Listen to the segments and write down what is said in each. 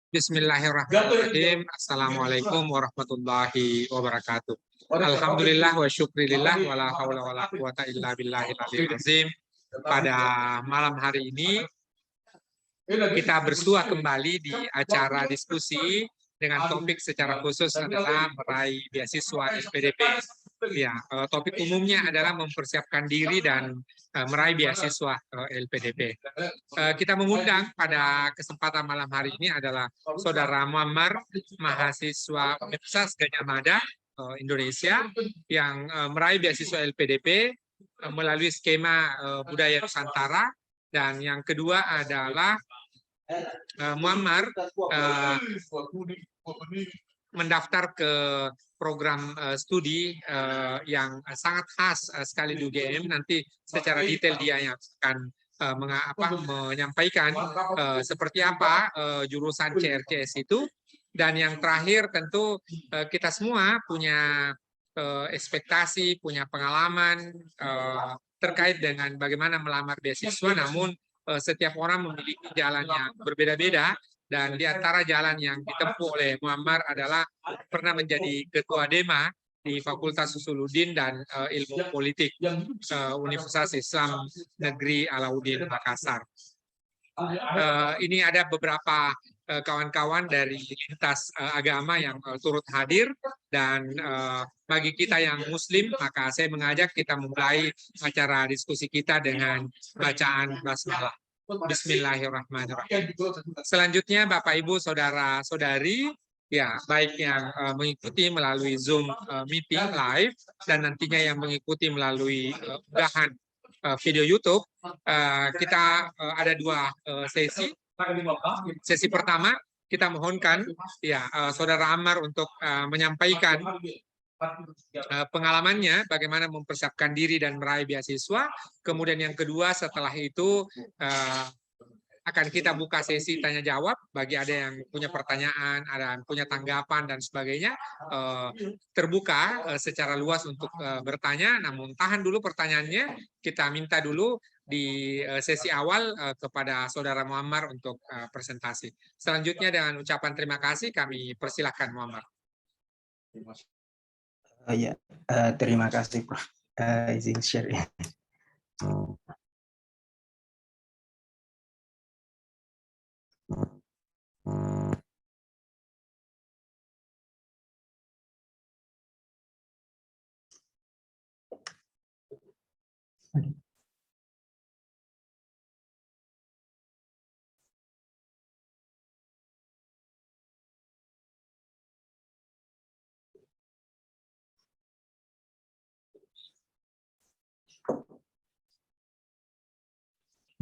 Bismillahirrahmanirrahim. Assalamualaikum warahmatullahi wabarakatuh. Alhamdulillah wa syukrilillah wa la haula wa la quwata illa billahil aliyil azim. Pada malam hari ini kita bersua kembali di acara diskusi dengan topik secara khusus adalah meraih beasiswa LPDP. Ya, topik umumnya adalah mempersiapkan diri dan meraih beasiswa LPDP. Kita mengundang pada kesempatan malam hari ini adalah Saudara Muammar, mahasiswa Universitas Gadjah Mada Indonesia yang meraih beasiswa LPDP melalui skema budaya Nusantara, dan yang kedua adalah Muammar mendaftar ke program studi yang sangat khas sekali di UGM. Nanti secara detail dia yang akan menyampaikan seperti apa jurusan CRCS itu. Dan yang terakhir tentu kita semua punya ekspektasi, punya pengalaman terkait dengan bagaimana melamar beasiswa, namun setiap orang memiliki jalan yang berbeda-beda, dan di antara jalan yang ditempuh oleh Muammar adalah pernah menjadi ketua DEMA di Fakultas Usuluddin dan Ilmu Politik Universitas Islam Negeri Alauddin Makassar. Ini ada beberapa kawan-kawan dari lintas agama yang turut hadir, dan bagi kita yang muslim maka saya mengajak kita memulai acara diskusi kita dengan bacaan basmalah. Bismillahirrahmanirrahim. Selanjutnya Bapak Ibu Saudara-saudari, ya baik yang mengikuti melalui Zoom meeting live dan nantinya yang mengikuti melalui unggahan video YouTube, kita ada dua sesi. Sesi pertama kita mohonkan ya Saudara Ammar untuk menyampaikan pengalamannya bagaimana mempersiapkan diri dan meraih beasiswa. Kemudian yang kedua setelah itu akan kita buka sesi tanya jawab bagi ada yang punya pertanyaan, ada yang punya tanggapan dan sebagainya, terbuka secara luas untuk bertanya. Namun tahan dulu pertanyaannya, kita minta dulu di sesi awal kepada Saudara Muammar untuk presentasi. Selanjutnya dengan ucapan terima kasih kami persilahkan Muammar. Ya, terima kasih Prof. Izin share ya.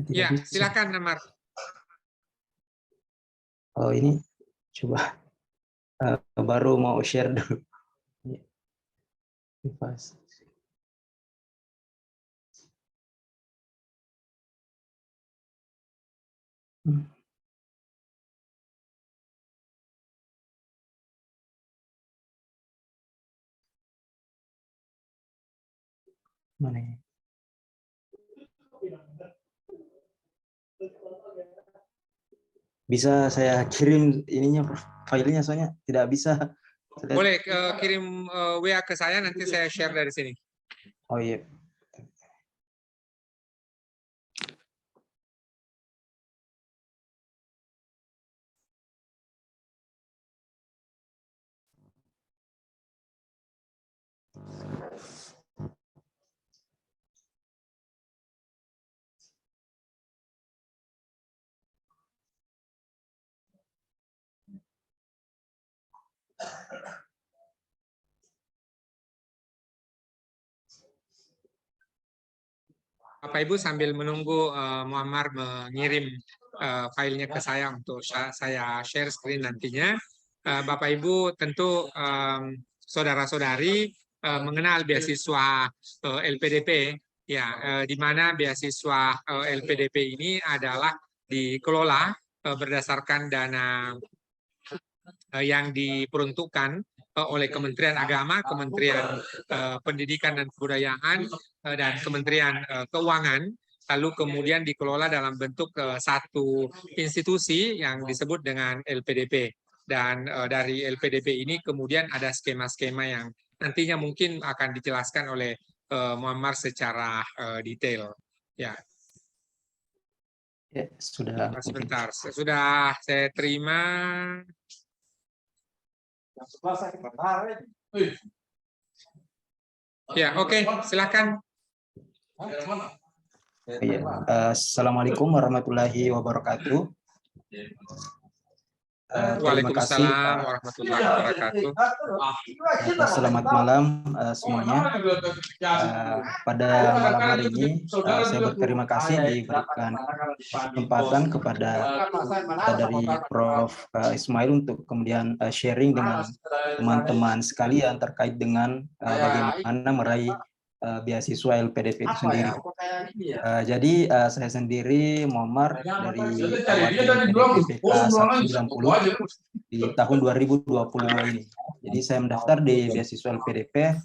Ya, silakan Ammar. Oh ini coba baru mau share dulu. Mana ya? Bisa saya kirim ininya, filenya, soalnya tidak bisa. Boleh kirim WA ke saya, nanti saya share dari sini. Oh iya. Bapak Ibu sambil menunggu Muammar mengirim filenya ke saya untuk saya share screen nantinya. Bapak Ibu tentu saudara-saudari mengenal beasiswa LPDP, ya, di mana beasiswa LPDP ini adalah dikelola berdasarkan dana yang diperuntukkan oleh Kementerian Agama, Kementerian Pendidikan dan Kebudayaan, dan Kementerian Keuangan. lalu kemudian dikelola dalam bentuk satu institusi yang disebut dengan LPDP. Dan dari LPDP ini kemudian ada skema-skema yang nantinya mungkin akan dijelaskan oleh Muammar secara detail. Ya, Ya, sudah mungkin. sebentar. Sudah saya terima. Ya, oke, silakan. Ya. Assalamualaikum warahmatullahi wabarakatuh. Terima kasih. Waalaikumsalam warahmatullahi wabarakatuh. Selamat malam semuanya. Pada malam hari ini saya berterima kasih diberikan kesempatan kepada dari Prof. Ismail untuk kemudian sharing dengan teman-teman sekalian terkait dengan bagaimana meraih beasiswa LPDP itu sendiri. Jadi saya sendiri Muammar dari awal PDPPK 190 di tahun 2022 ini. Jadi saya mendaftar di beasiswa LPDP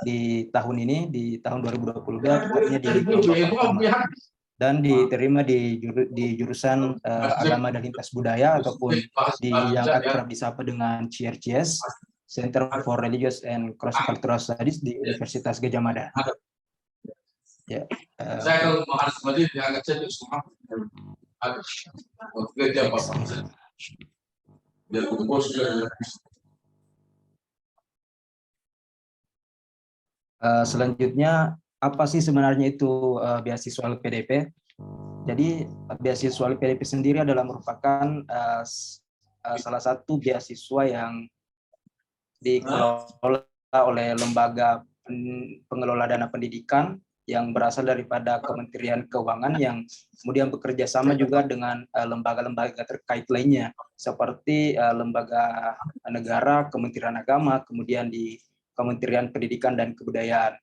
di tahun ini, di tahun 2022, tepatnya di kelompok pertama. Dan diterima di jurusan Agama dan Lintas Budaya ataupun di yang akrab disapa dengan CRCS, Center for Religious and Cross Cultural Studies di Universitas Gadjah Mada. Ya. Selanjutnya, apa sih sebenarnya itu beasiswa LPDP? Jadi beasiswa LPDP sendiri adalah merupakan salah satu beasiswa yang dikelola oleh lembaga pengelola dana pendidikan yang berasal daripada Kementerian Keuangan yang kemudian bekerja sama juga dengan lembaga-lembaga terkait lainnya seperti lembaga negara, Kementerian Agama, kemudian di Kementerian Pendidikan dan Kebudayaan.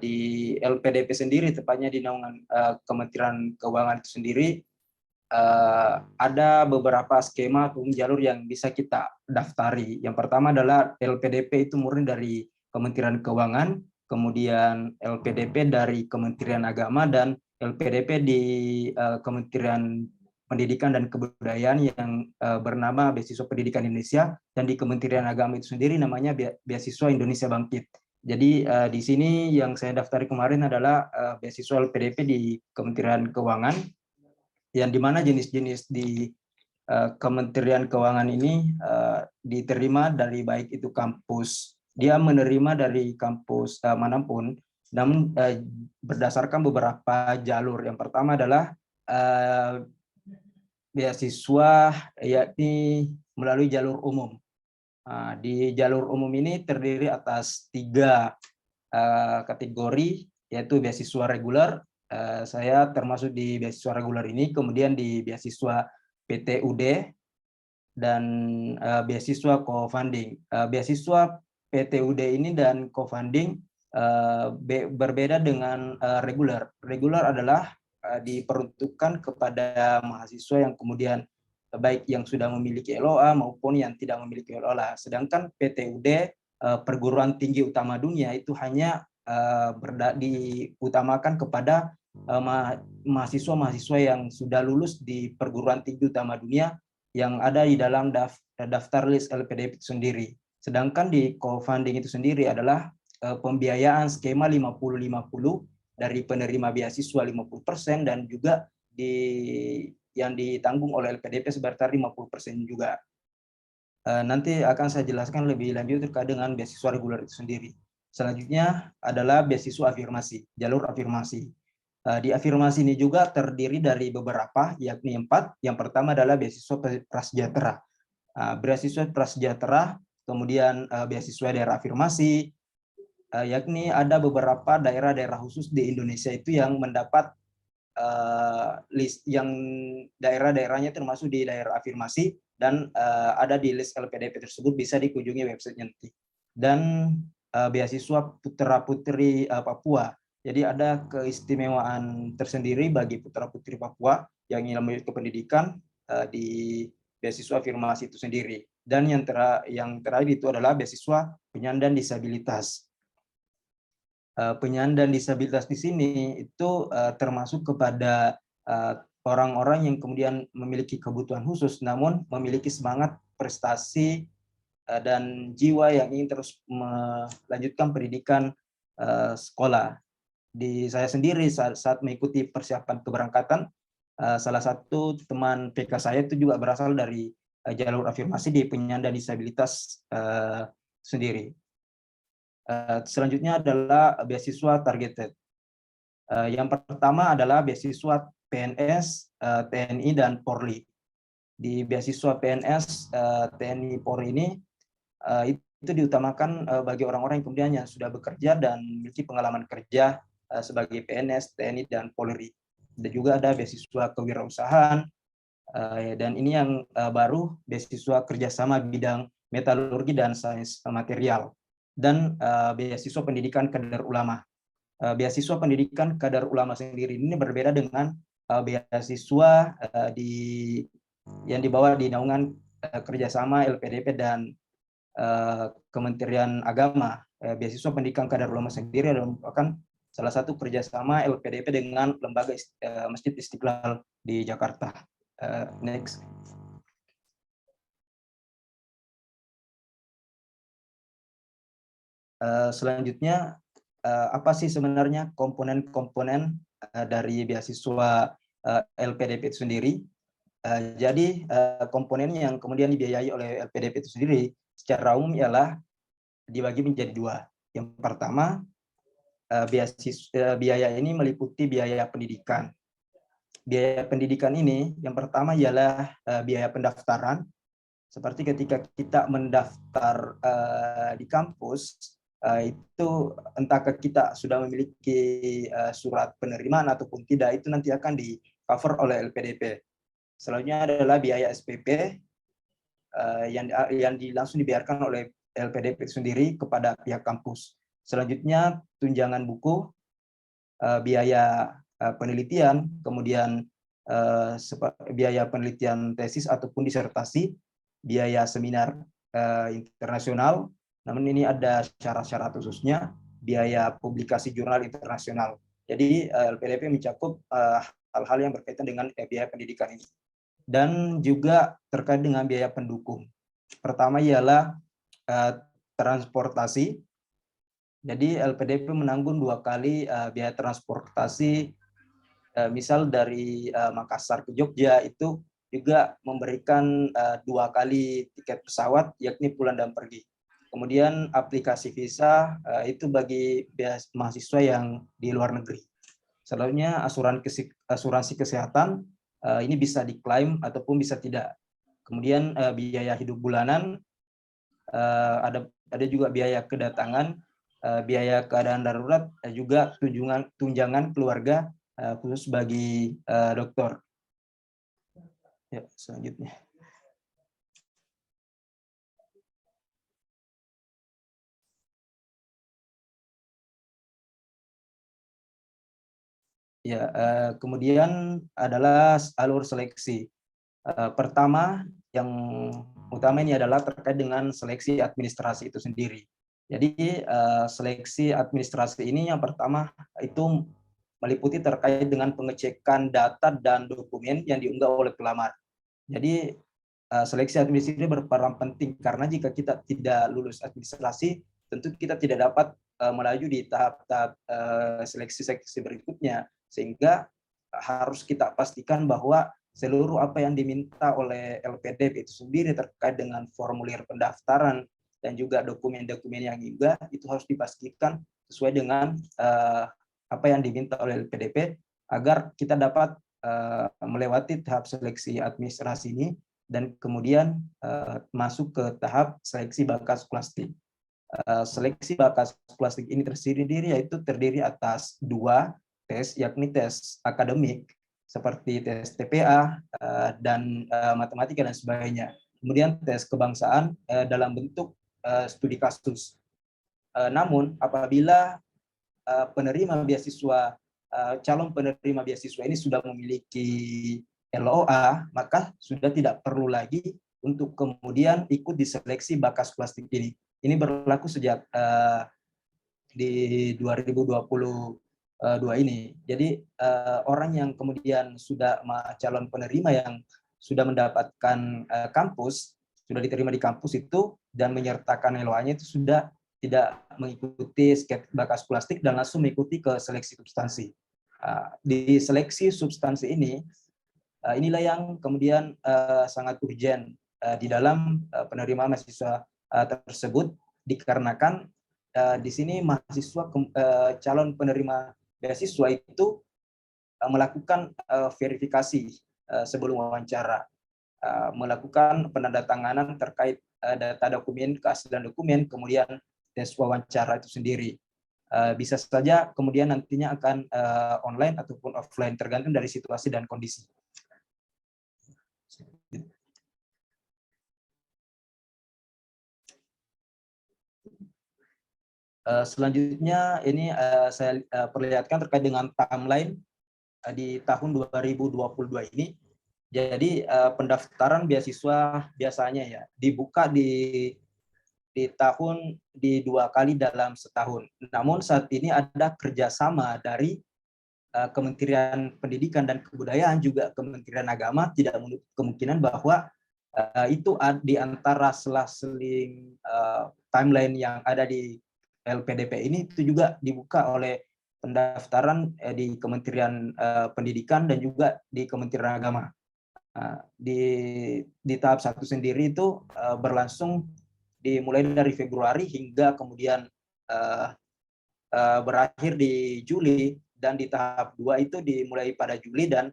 Di LPDP sendiri, tepatnya di naungan Kementerian Keuangan itu sendiri, ada beberapa skema atau jalur yang bisa kita daftari. Yang pertama adalah LPDP itu murni dari Kementerian Keuangan, kemudian LPDP dari Kementerian Agama, dan LPDP di Kementerian Pendidikan dan Kebudayaan yang bernama Beasiswa Pendidikan Indonesia, dan di Kementerian Agama itu sendiri namanya Beasiswa Indonesia Bangkit. Jadi di sini yang saya daftari kemarin adalah beasiswa LPDP di Kementerian Keuangan, yang dimana jenis-jenis di Kementerian Keuangan ini diterima dari baik itu kampus, dia menerima dari kampus manapun, namun berdasarkan beberapa jalur. Yang pertama adalah beasiswa yakni melalui jalur umum. Di jalur umum ini terdiri atas 3 kategori, yaitu beasiswa reguler. Saya termasuk di beasiswa reguler ini, kemudian di beasiswa PTUD, dan beasiswa co-funding. Beasiswa PTUD ini dan co-funding berbeda dengan reguler. Reguler adalah diperuntukkan kepada mahasiswa yang kemudian baik yang sudah memiliki LOA maupun yang tidak memiliki LOA. Sedangkan PTUD, perguruan tinggi utama dunia, itu hanya diutamakan kepada mahasiswa-mahasiswa yang sudah lulus di perguruan tinggi utama dunia yang ada di dalam daftar list LPDP itu sendiri. Sedangkan di co-funding itu sendiri adalah pembiayaan skema 50-50 dari penerima beasiswa 50% dan juga yang ditanggung oleh LPDP sebesar 50% juga. Nanti akan saya jelaskan lebih lanjut terkait dengan beasiswa reguler itu sendiri. Selanjutnya adalah beasiswa afirmasi, jalur afirmasi. Di afirmasi ini juga terdiri dari beberapa, yakni 4. Yang pertama adalah beasiswa prasejahtera. Beasiswa prasejahtera, kemudian beasiswa daerah afirmasi, yakni ada beberapa daerah-daerah khusus di Indonesia itu yang mendapat list yang daerah-daerahnya termasuk di daerah afirmasi dan ada di list LPDP tersebut, bisa dikunjungi websitenya nanti. Dan beasiswa putra-putri Papua. Jadi ada keistimewaan tersendiri bagi putra-putri Papua yang ingin memiliki pendidikan di beasiswa afirmasi itu sendiri. Dan yang terakhir itu adalah beasiswa penyandang disabilitas. penyandang disabilitas di sini itu termasuk kepada orang-orang yang kemudian memiliki kebutuhan khusus, namun memiliki semangat prestasi dan jiwa yang ingin terus melanjutkan pendidikan sekolah. Di saya sendiri saat mengikuti persiapan keberangkatan, salah satu teman PK saya itu juga berasal dari jalur afirmasi di penyandang disabilitas sendiri. Selanjutnya adalah beasiswa targeted. Yang pertama adalah beasiswa PNS, TNI, dan Polri. Di beasiswa PNS, TNI, Polri ini itu diutamakan bagi orang-orang yang kemudian yang sudah bekerja dan memiliki pengalaman kerja sebagai PNS, TNI, dan Polri. Dan juga ada beasiswa kewirausahaan, dan ini yang baru, beasiswa kerjasama bidang metalurgi dan sains material, dan beasiswa pendidikan kadar ulama. Beasiswa pendidikan kadar ulama sendiri ini berbeda dengan beasiswa yang dibawa di naungan kerjasama LPDP dan Kementerian Agama. Beasiswa pendidikan kadar ulama sendiri merupakan salah satu kerjasama LPDP dengan lembaga Masjid Istiqlal di Jakarta. Next. Selanjutnya, apa sih sebenarnya komponen-komponen dari beasiswa LPDP itu sendiri? Jadi komponen yang kemudian dibiayai oleh LPDP itu sendiri secara umum ialah dibagi menjadi dua. Yang pertama, biaya ini meliputi biaya pendidikan. Biaya pendidikan ini yang pertama ialah biaya pendaftaran. Seperti ketika kita mendaftar di kampus, itu entah kita sudah memiliki surat penerimaan ataupun tidak, itu nanti akan di cover oleh LPDP. Selanjutnya adalah biaya SPP yang langsung dibiarkan oleh LPDP sendiri kepada pihak kampus. Selanjutnya tunjangan buku, biaya penelitian, kemudian biaya penelitian tesis ataupun disertasi, biaya seminar internasional, namun ini ada syarat-syarat khususnya, biaya publikasi jurnal internasional. Jadi LPDP mencakup hal-hal yang berkaitan dengan biaya pendidikan ini. Dan juga terkait dengan biaya pendukung. Pertama ialah transportasi. Jadi LPDP menanggung 2 kali biaya transportasi, misal dari Makassar ke Jogja itu juga memberikan 2 kali tiket pesawat, yakni pulang dan pergi. Kemudian aplikasi visa itu bagi mahasiswa yang di luar negeri. Selanjutnya asuransi kesehatan, ini bisa diklaim ataupun bisa tidak. Kemudian biaya hidup bulanan, ada juga biaya kedatangan, biaya keadaan darurat, juga tunjangan keluarga khusus bagi dokter. Ya, selanjutnya. Ya, kemudian adalah alur seleksi. Pertama, yang utama ini adalah terkait dengan seleksi administrasi itu sendiri. Jadi seleksi administrasi ini yang pertama itu meliputi terkait dengan pengecekan data dan dokumen yang diunggah oleh pelamar. Jadi seleksi administrasi ini berperan penting karena jika kita tidak lulus administrasi, tentu kita tidak dapat melaju di tahap-tahap seleksi berikutnya, sehingga harus kita pastikan bahwa seluruh apa yang diminta oleh LPDP itu sendiri terkait dengan formulir pendaftaran dan juga dokumen-dokumen yang juga itu harus dipastikan sesuai dengan apa yang diminta oleh LPDP agar kita dapat melewati tahap seleksi administrasi ini dan kemudian masuk ke tahap seleksi bakat skolastik. Seleksi bakat skolastik ini terdiri atas 2 tes, yakni tes akademik seperti tes TPA dan matematika dan sebagainya. Kemudian tes kebangsaan dalam bentuk studi kasus. Namun apabila penerima beasiswa, calon penerima beasiswa ini sudah memiliki LOA, maka sudah tidak perlu lagi untuk kemudian ikut di seleksi bakat skolastik ini. Ini berlaku sejak di 2022 ini. Jadi orang yang kemudian sudah calon penerima yang sudah mendapatkan kampus, sudah diterima di kampus itu dan menyertakan LOA-nya itu sudah tidak mengikuti bakas plastik dan langsung mengikuti ke seleksi substansi. Di seleksi substansi ini, inilah yang kemudian sangat urgent di dalam penerimaan mahasiswa tersebut, dikarenakan di sini mahasiswa calon penerima beasiswa itu melakukan verifikasi sebelum wawancara, melakukan penandatanganan terkait data dokumen, keaslian dokumen, kemudian tes wawancara itu sendiri. Bisa saja kemudian nantinya akan online ataupun offline, tergantung dari situasi dan kondisi. Selanjutnya ini saya perlihatkan terkait dengan timeline di tahun 2022 ini. Jadi pendaftaran beasiswa biasanya ya dibuka di tahun di 2 kali dalam setahun. Namun saat ini ada kerjasama dari Kementerian Pendidikan dan Kebudayaan juga Kementerian Agama, tidak menutup kemungkinan bahwa itu di antara selang-seling timeline yang ada di LPDP ini itu juga dibuka oleh pendaftaran di Kementerian Pendidikan dan juga di Kementerian Agama. Di tahap 1 sendiri itu berlangsung dimulai dari Februari hingga kemudian berakhir di Juli, dan di tahap 2 itu dimulai pada Juli dan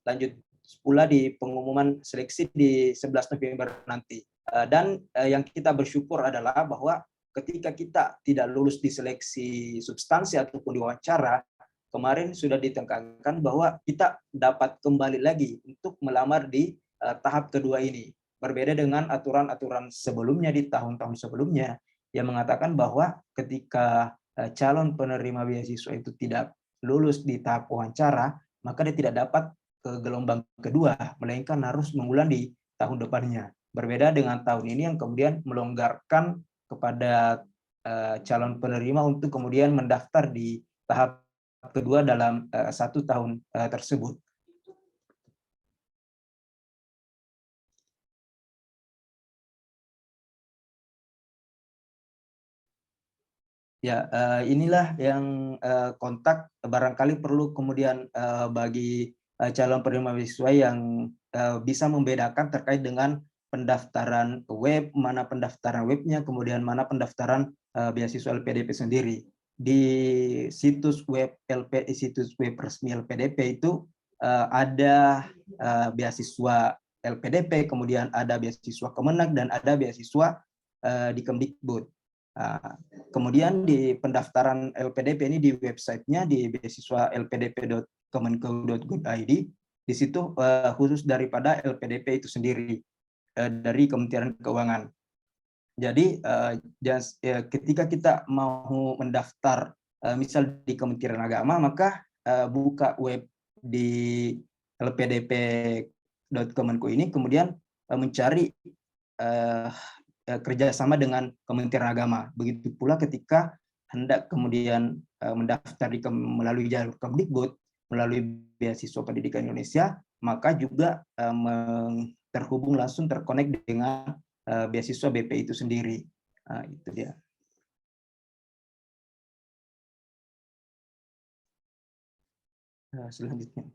lanjut pula di pengumuman seleksi di 11 November nanti. Dan yang kita bersyukur adalah bahwa ketika kita tidak lulus di seleksi substansi ataupun diwawancara, kemarin sudah ditekankan bahwa kita dapat kembali lagi untuk melamar di tahap kedua ini. Berbeda dengan aturan-aturan sebelumnya di tahun-tahun sebelumnya yang mengatakan bahwa ketika calon penerima beasiswa itu tidak lulus di tahap wawancara, maka dia tidak dapat ke gelombang kedua, melainkan harus mengulang di tahun depannya. Berbeda dengan tahun ini yang kemudian melonggarkan kepada calon penerima untuk kemudian mendaftar di tahap kedua dalam 1 tahun tersebut. Ya, inilah yang kontak barangkali perlu kemudian bagi calon penerima beasiswa yang bisa membedakan terkait dengan pendaftaran web, mana pendaftaran webnya, kemudian mana pendaftaran beasiswa LPDP sendiri. Di situs web resmi LPDP itu ada beasiswa LPDP, kemudian ada beasiswa Kemenak dan ada beasiswa di Kemdikbud. Kemudian di pendaftaran LPDP ini di websitenya di beasiswa lpdp.kemenko.go.id, di situ khusus daripada LPDP itu sendiri dari Kementerian Keuangan. Jadi ketika kita mau mendaftar misal di Kementerian Agama, maka buka web di lpdp.kemenko ini, kemudian mencari kerjasama dengan Kementerian Agama. Begitu pula ketika hendak kemudian mendaftar melalui jalur Kemdikbud, melalui beasiswa pendidikan Indonesia, maka juga terhubung langsung terkonek dengan beasiswa BP itu sendiri. Itu dia. Selanjutnya.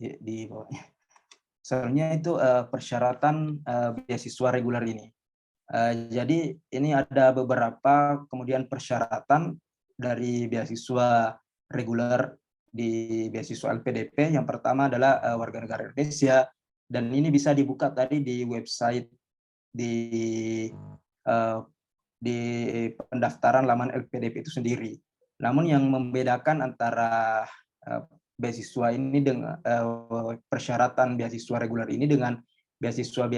Di bawahnya. Soalnya itu persyaratan beasiswa reguler ini. Jadi ini ada beberapa kemudian persyaratan dari beasiswa reguler di beasiswa LPDP. Yang pertama adalah warga negara Indonesia, dan ini bisa dibuka tadi di website di pendaftaran laman LPDP itu sendiri. Namun yang membedakan antara beasiswa ini dengan persyaratan beasiswa reguler ini dengan beasiswa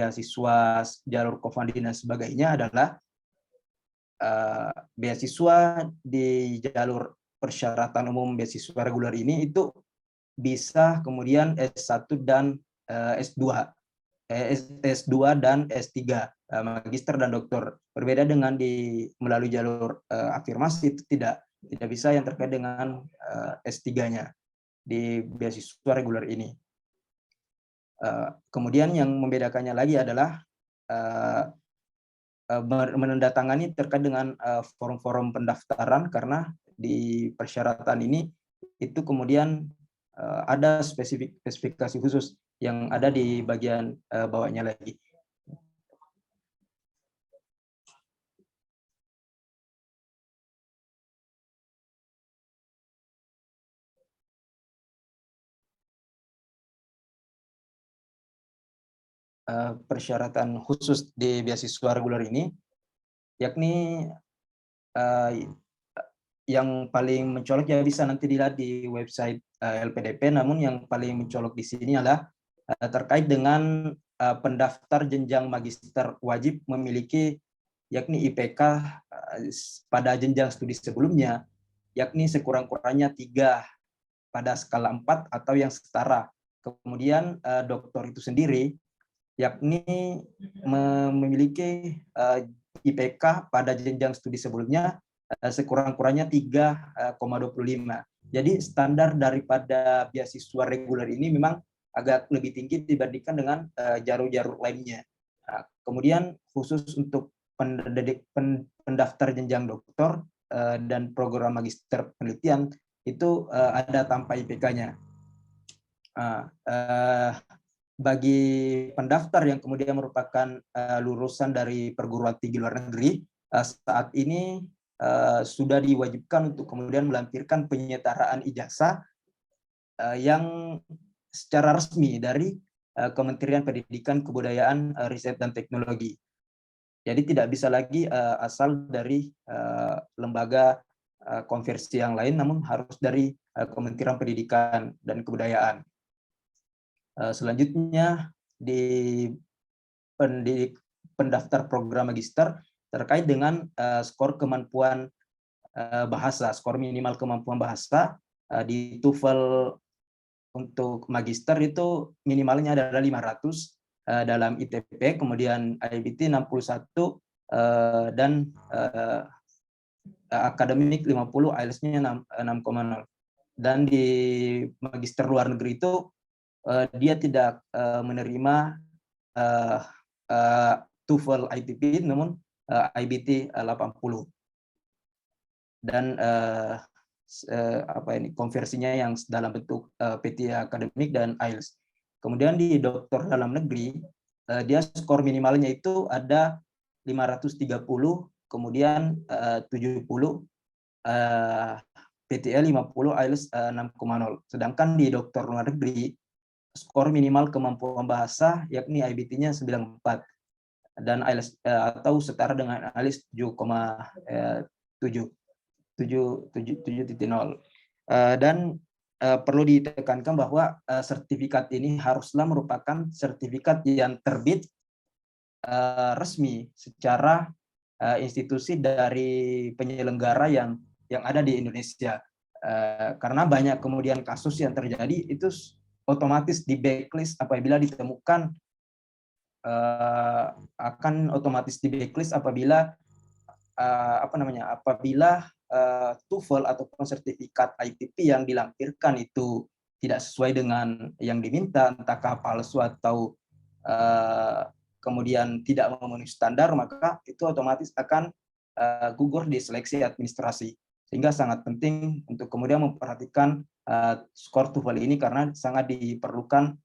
jalur co-funding dan sebagainya adalah beasiswa di jalur persyaratan umum beasiswa reguler ini itu bisa kemudian S1 dan S2. S2 dan S3, magister dan doktor. Berbeda dengan melalui jalur afirmasi, itu tidak bisa yang terkait dengan S3-nya di beasiswa reguler ini. Kemudian yang membedakannya lagi adalah menandatangani terkait dengan forum-forum pendaftaran, karena di persyaratan ini itu kemudian ada spesifikasi khusus yang ada di bagian bawahnya lagi. Persyaratan khusus di beasiswa reguler ini, yakni yang paling mencolok ya bisa nanti dilihat di website LPDP, namun yang paling mencolok di sini adalah terkait dengan pendaftar jenjang magister wajib memiliki yakni IPK pada jenjang studi sebelumnya, yakni sekurang-kurangnya 3 pada skala 4 atau yang setara. Kemudian doktor itu sendiri yakni memiliki IPK pada jenjang studi sebelumnya sekurang-kurangnya 3,25. Jadi standar daripada beasiswa reguler ini memang agak lebih tinggi dibandingkan dengan jalur-jalur lainnya. Kemudian khusus untuk pendaftar jenjang doktor dan program magister penelitian itu ada tanpa IPK-nya. Bagi pendaftar yang kemudian merupakan lulusan dari perguruan tinggi luar negeri, saat ini sudah diwajibkan untuk kemudian melampirkan penyetaraan ijazah yang secara resmi dari Kementerian Pendidikan, Kebudayaan, Riset dan Teknologi. Jadi tidak bisa lagi asal dari lembaga konversi yang lain, namun harus dari Kementerian Pendidikan dan Kebudayaan. Selanjutnya di pendaftar program magister terkait dengan skor kemampuan bahasa, skor minimal kemampuan bahasa di TOEFL untuk magister itu minimalnya adalah 500 dalam ITP, kemudian IBT 61 dan akademik 50, IELTS-nya 6,0. Dan di magister luar negeri itu dia tidak menerima TOEFL ITP, namun IBT 80. Dan konversinya yang dalam bentuk PT akademik dan IELTS. Kemudian di dokter dalam negeri, dia skor minimalnya itu ada 530, kemudian 70, PTL 50, IELTS 6,0. Sedangkan di dokter luar negeri, skor minimal kemampuan bahasa yakni IBT-nya 94 dan IELTS atau setara dengan IELTS 7,7. Dan perlu ditekankan bahwa sertifikat ini haruslah merupakan sertifikat yang terbit resmi secara institusi dari penyelenggara yang ada di Indonesia. Karena banyak kemudian kasus yang terjadi itu otomatis di backlist apabila ditemukan, akan otomatis di backlist apabila apabila TOEFL ataupun sertifikat ITP yang dilampirkan itu tidak sesuai dengan yang diminta, entahkah palsu atau kemudian tidak memenuhi standar, maka itu otomatis akan gugur di seleksi administrasi. Sehingga sangat penting untuk kemudian memperhatikan skor TOEFL ini karena sangat diperlukan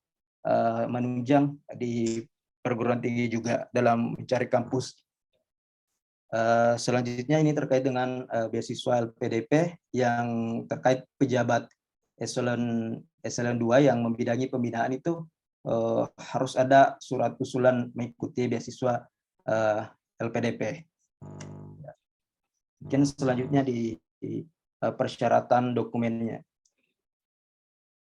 menunjang di perguruan tinggi juga dalam mencari kampus. Selanjutnya ini terkait dengan beasiswa LPDP yang terkait pejabat eselon 2 yang membidangi pembinaan itu harus ada surat usulan mengikuti beasiswa LPDP. Mungkin selanjutnya di persyaratan dokumennya.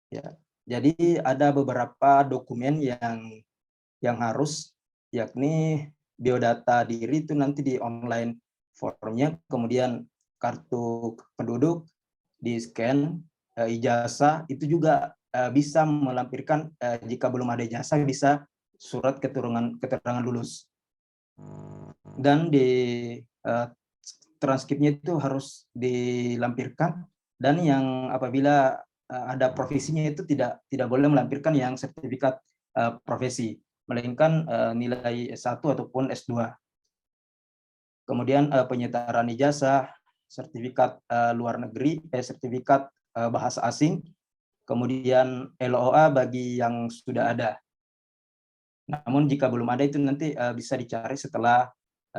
Ya, jadi ada beberapa dokumen yang harus, yakni biodata diri itu nanti di online formnya, kemudian kartu penduduk di scan, ijazah itu juga bisa melampirkan jika belum ada ijazah bisa surat keterangan lulus. Dan di transkripnya itu harus dilampirkan, dan yang apabila ada profesinya itu tidak boleh melampirkan yang sertifikat profesi, melainkan nilai S1 ataupun S2. Kemudian penyetaraan ijazah, sertifikat luar negeri, sertifikat bahasa asing, kemudian LOA bagi yang sudah ada. Namun jika belum ada itu nanti bisa dicari setelah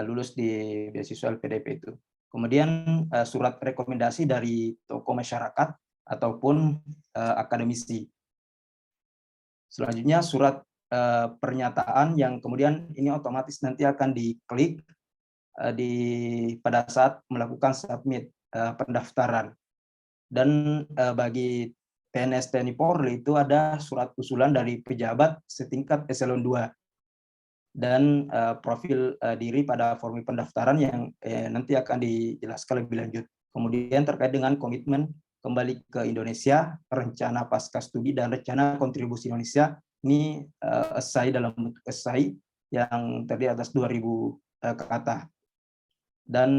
lulus di beasiswa LPDP itu. Kemudian surat rekomendasi dari tokoh masyarakat ataupun akademisi. Selanjutnya surat pernyataan yang kemudian ini otomatis nanti akan diklik pada saat melakukan submit pendaftaran. Dan bagi PNS TNI Polri itu ada surat usulan dari pejabat setingkat eselon 2 dan profil diri pada formulir pendaftaran yang nanti akan dijelaskan lebih lanjut. Kemudian terkait dengan komitmen kembali ke Indonesia, rencana pasca studi dan rencana kontribusi Indonesia, ini esai dalam bentuk esai yang terdiri atas 2.000 kata. Dan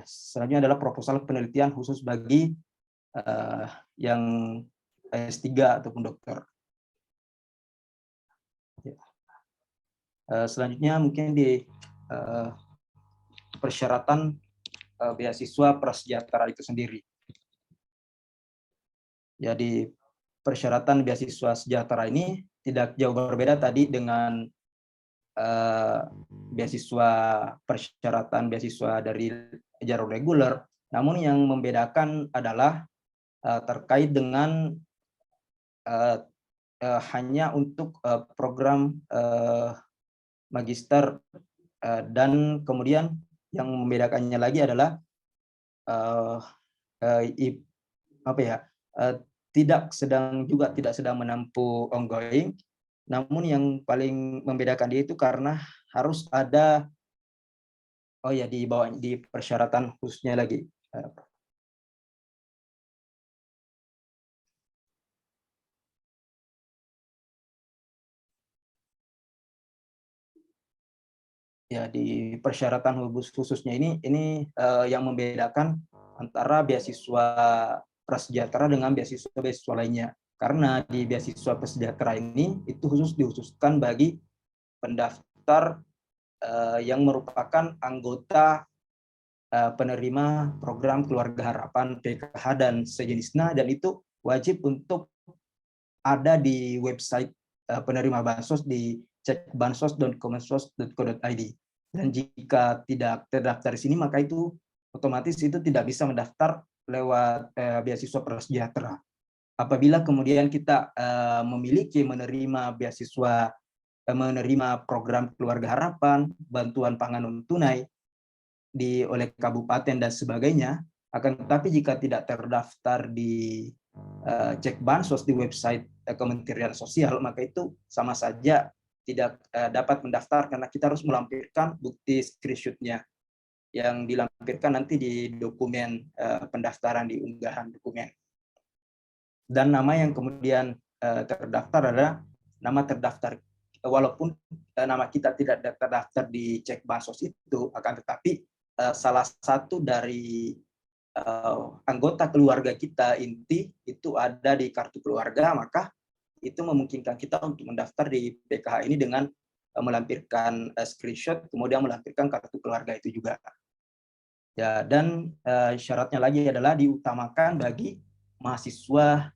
selanjutnya adalah proposal penelitian khusus bagi yang S3 ataupun dokter. Selanjutnya mungkin di persyaratan beasiswa prasejahtera itu sendiri. Jadi persyaratan beasiswa sejahtera ini tidak jauh berbeda tadi dengan beasiswa persyaratan beasiswa dari jalur reguler, namun yang membedakan adalah terkait dengan hanya untuk program magister, dan kemudian yang membedakannya lagi adalah tidak sedang menempuh ongoing, namun yang paling membedakan dia itu karena harus ada di bawah di persyaratan khususnya lagi. Ya, di persyaratan khususnya ini yang membedakan antara beasiswa prasejahtera dengan beasiswa lainnya. Karena di beasiswa prasejahtera ini itu dikhususkan bagi pendaftar yang merupakan anggota penerima program Keluarga Harapan, PKH dan sejenisnya, dan itu wajib untuk ada di website penerima bansos di cekbansos.kemensos.co.id. Dan jika tidak terdaftar di sini, maka itu otomatis itu tidak bisa mendaftar lewat beasiswa prasejahtera. Apabila kemudian kita memiliki menerima beasiswa, menerima program Keluarga Harapan, bantuan pangan non tunai oleh kabupaten dan sebagainya, akan tetapi jika tidak terdaftar di cek bansos di website Kementerian Sosial, maka itu sama saja tidak dapat mendaftar karena kita harus melampirkan bukti screenshot-nya yang dilampirkan nanti di dokumen pendaftaran, di unggahan dokumen. Dan nama yang kemudian terdaftar adalah nama terdaftar, walaupun nama kita tidak terdaftar di cek bansos itu, akan tetapi salah satu dari anggota keluarga kita inti itu ada di kartu keluarga, maka itu memungkinkan kita untuk mendaftar di PKH ini dengan melampirkan screenshot, kemudian melampirkan kartu keluarga itu juga. Ya, dan syaratnya lagi adalah diutamakan bagi mahasiswa,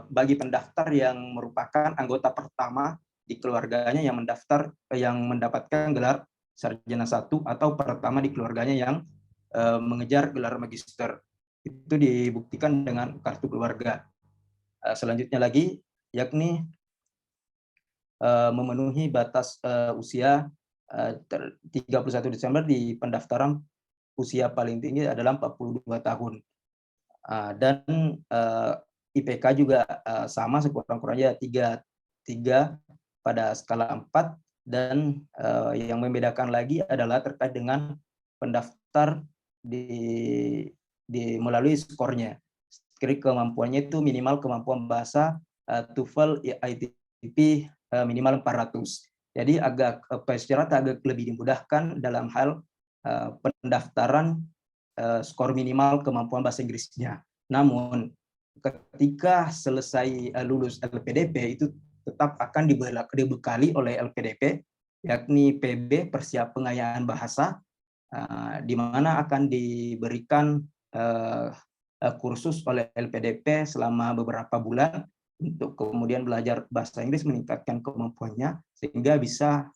bagi pendaftar yang merupakan anggota pertama di keluarganya yang mendaftar, yang mendapatkan gelar sarjana 1 atau pertama di keluarganya yang mengejar gelar magister. Itu dibuktikan dengan kartu keluarga. Selanjutnya lagi, yakni memenuhi batas usia 31 Desember di pendaftaran, usia paling tinggi adalah 42 tahun. Dan IPK juga sama, sekurang-kurangnya 3 pada skala 4, dan yang membedakan lagi adalah terkait dengan pendaftar di melalui skornya. Jadi kemampuannya itu minimal kemampuan bahasa TOEFL ITP minimal 400. Jadi peserta agak lebih dimudahkan dalam hal pendaftaran skor minimal kemampuan bahasa Inggrisnya. Namun ketika selesai lulus LPDP itu tetap akan dibekali oleh LPDP, yakni PB persiap pengayaan bahasa, di mana akan diberikan kursus oleh LPDP selama beberapa bulan untuk kemudian belajar bahasa Inggris, meningkatkan kemampuannya sehingga bisa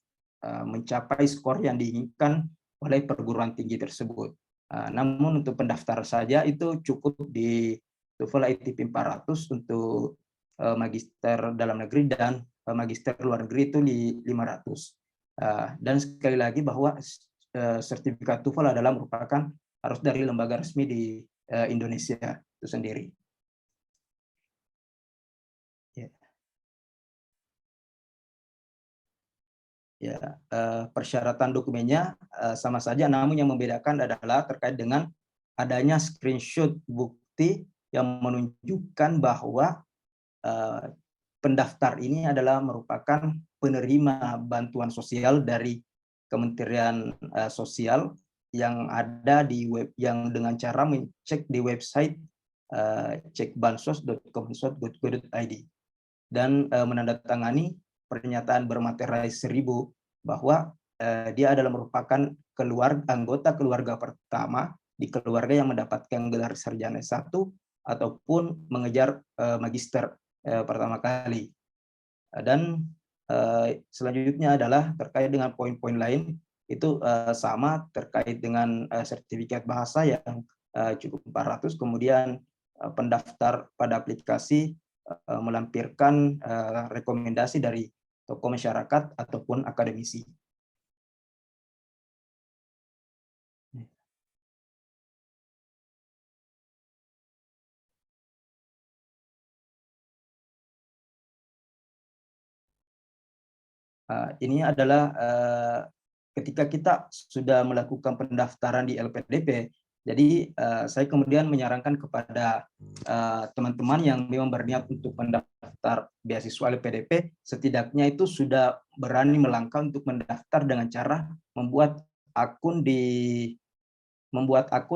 mencapai skor yang diinginkan oleh perguruan tinggi tersebut. Namun untuk pendaftar saja itu cukup di TOEFL ITP 400 untuk magister dalam negeri, dan magister luar negeri itu di 500. Dan sekali lagi bahwa sertifikat TOEFL adalah merupakan harus dari lembaga resmi di Indonesia itu sendiri. Ya, persyaratan dokumennya sama saja, namun yang membedakan adalah terkait dengan adanya screenshot bukti yang menunjukkan bahwa pendaftar ini adalah merupakan penerima bantuan sosial dari Kementerian Sosial yang ada di web, yang dengan cara mencek di website cekbansos.kemensos.go.id dan menandatangani pernyataan bermaterai 1000 bahwa dia adalah merupakan anggota keluarga pertama di keluarga yang mendapatkan gelar sarjana S1 ataupun mengejar magister pertama kali. Dan selanjutnya adalah terkait dengan poin-poin lain itu sama terkait dengan sertifikat bahasa yang cukup 400, kemudian pendaftar pada aplikasi melampirkan rekomendasi dari tokoh masyarakat ataupun akademisi. Ini adalah ketika kita sudah melakukan pendaftaran di LPDP, jadi saya kemudian menyarankan kepada teman-teman yang memang berniat untuk mendaftar beasiswa LPDP, setidaknya itu sudah berani melangkah untuk mendaftar dengan cara membuat akun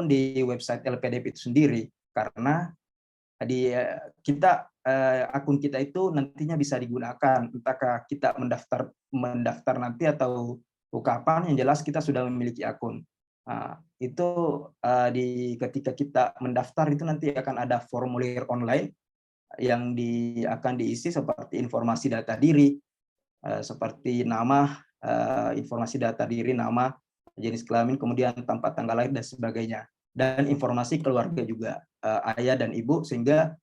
di website LPDP itu sendiri, karena di akun kita itu nantinya bisa digunakan entahkah kita mendaftar nanti atau kapan, yang jelas kita sudah memiliki akun. Itu ketika kita mendaftar itu nanti akan ada formulir online yang akan diisi seperti informasi data diri, seperti nama, informasi data diri, nama, jenis kelamin, kemudian tempat tanggal lahir dan sebagainya, dan informasi keluarga juga, ayah dan ibu, sehingga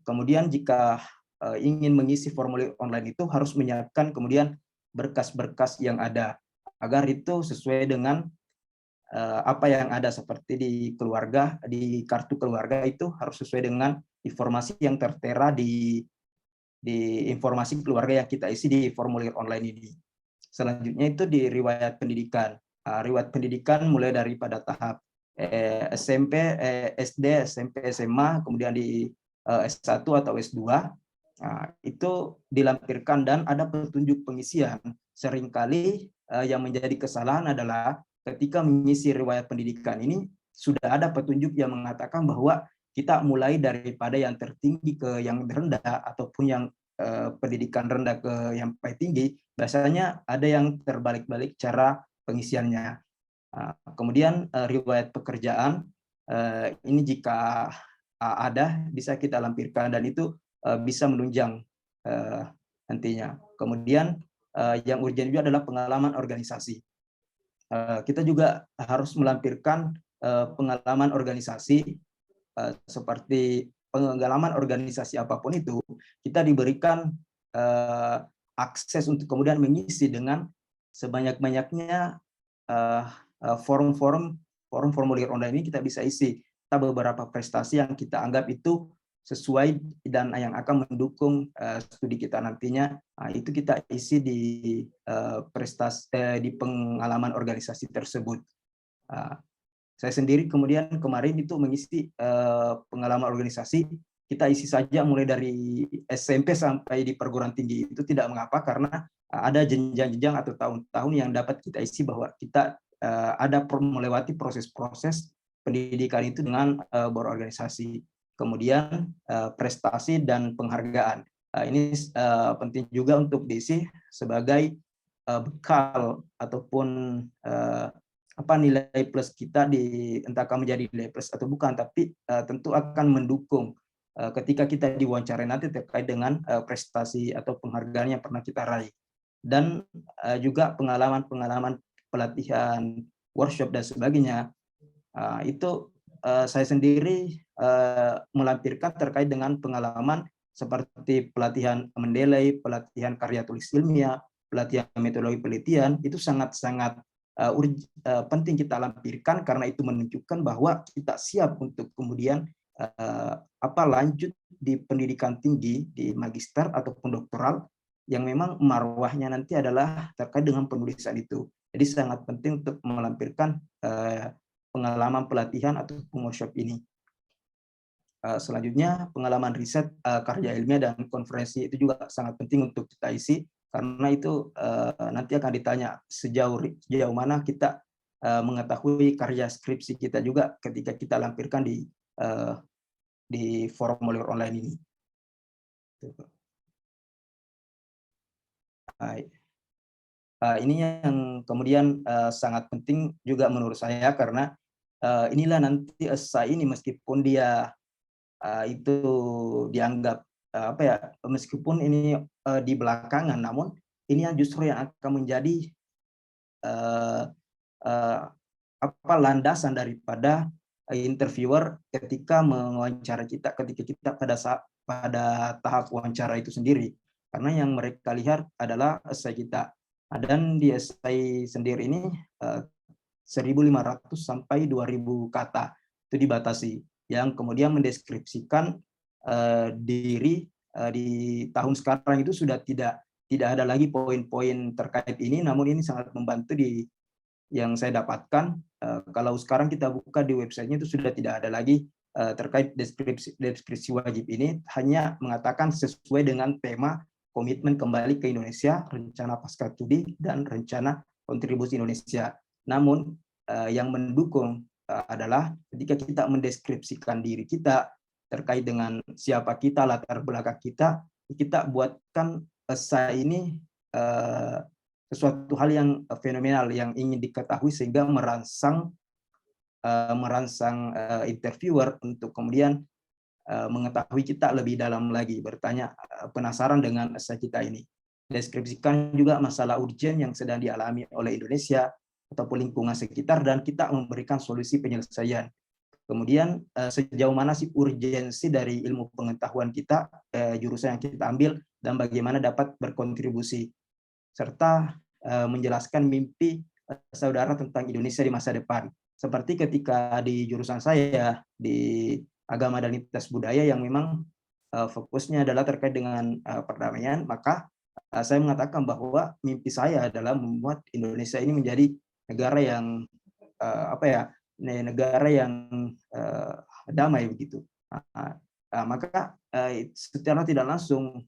kemudian jika ingin mengisi formulir online itu harus menyiapkan kemudian berkas-berkas yang ada agar itu sesuai dengan apa yang ada, seperti di keluarga, di kartu keluarga itu harus sesuai dengan informasi yang tertera di informasi keluarga yang kita isi di formulir online ini. Selanjutnya itu di riwayat pendidikan. Riwayat pendidikan mulai daripada tahap SMP, SD, SMP, SMA, kemudian di S1 atau S2, itu dilampirkan dan ada petunjuk pengisian. Seringkali yang menjadi kesalahan adalah ketika mengisi riwayat pendidikan ini sudah ada petunjuk yang mengatakan bahwa kita mulai daripada yang tertinggi ke yang rendah, ataupun yang pendidikan rendah ke yang paling tinggi, biasanya ada yang terbalik-balik cara pengisiannya. Kemudian riwayat pekerjaan, ini jika ada bisa kita lampirkan dan itu bisa menunjang nantinya. Kemudian yang urgent juga adalah pengalaman organisasi. Kita juga harus melampirkan pengalaman organisasi, seperti pengalaman organisasi apapun itu, kita diberikan akses untuk kemudian mengisi dengan sebanyak-banyaknya formulir online ini kita bisa isi. Kita beberapa prestasi yang kita anggap itu sesuai dan yang akan mendukung studi kita nantinya, itu kita isi di di pengalaman organisasi tersebut. Saya sendiri kemudian kemarin itu mengisi pengalaman organisasi, kita isi saja mulai dari SMP sampai di perguruan tinggi, itu tidak mengapa karena ada jenjang-jenjang atau tahun-tahun yang dapat kita isi bahwa kita ada melewati proses-proses pendidikan itu dengan berorganisasi. Kemudian prestasi dan penghargaan. Ini penting juga untuk diisi sebagai bekal ataupun nilai plus kita di entahkah menjadi nilai plus atau bukan, tapi tentu akan mendukung ketika kita diwawancarai nanti terkait dengan prestasi atau penghargaan yang pernah kita raih. Dan juga pengalaman-pengalaman pelatihan, workshop dan sebagainya, itu saya sendiri melampirkan terkait dengan pengalaman seperti pelatihan Mendeley, pelatihan karya tulis ilmiah, pelatihan metodologi penelitian, itu sangat-sangat penting kita lampirkan karena itu menunjukkan bahwa kita siap untuk kemudian lanjut di pendidikan tinggi, di magister ataupun doktoral, yang memang marwahnya nanti adalah terkait dengan penulisan itu. Jadi sangat penting untuk melampirkan pengalaman pelatihan atau workshop ini. Selanjutnya pengalaman riset, karya ilmiah dan konferensi itu juga sangat penting untuk kita isi karena itu nanti akan ditanya sejauh mana kita mengetahui karya skripsi kita juga ketika kita lampirkan di formulir online ini. Ini yang kemudian sangat penting juga menurut saya karena inilah nanti esai ini meskipun dia itu dianggap meskipun ini di belakangan, namun ini yang justru yang akan menjadi landasan daripada interviewer ketika mewawancara kita, ketika kita pada tahap wawancara itu sendiri, karena yang mereka lihat adalah esai kita. Dan di esai sendiri ini 1.500 sampai 2.000 kata itu dibatasi, yang kemudian mendeskripsikan diri di tahun sekarang itu sudah tidak ada lagi poin-poin terkait ini, namun ini sangat membantu di yang saya dapatkan. Kalau sekarang kita buka di websitenya itu sudah tidak ada lagi terkait deskripsi wajib ini, hanya mengatakan sesuai dengan tema komitmen kembali ke Indonesia, rencana pasca studi, dan rencana kontribusi Indonesia. Namun yang mendukung adalah ketika kita mendeskripsikan diri kita terkait dengan siapa kita, latar belakang kita buatkan esai ini sesuatu hal yang fenomenal yang ingin diketahui sehingga merangsang interviewer untuk kemudian mengetahui kita lebih dalam lagi, bertanya, penasaran dengan esai kita ini. Deskripsikan juga masalah urgen yang sedang dialami oleh Indonesia ataupun lingkungan sekitar, dan kita memberikan solusi penyelesaian. Kemudian sejauh mana sih urgensi dari ilmu pengetahuan kita, jurusan yang kita ambil, dan bagaimana dapat berkontribusi, serta menjelaskan mimpi saudara tentang Indonesia di masa depan. Seperti ketika di jurusan saya di agama dan identitas budaya yang memang fokusnya adalah terkait dengan perdamaian, maka saya mengatakan bahwa mimpi saya adalah membuat Indonesia ini menjadi negara yang negara yang damai begitu. Maka secara tidak langsung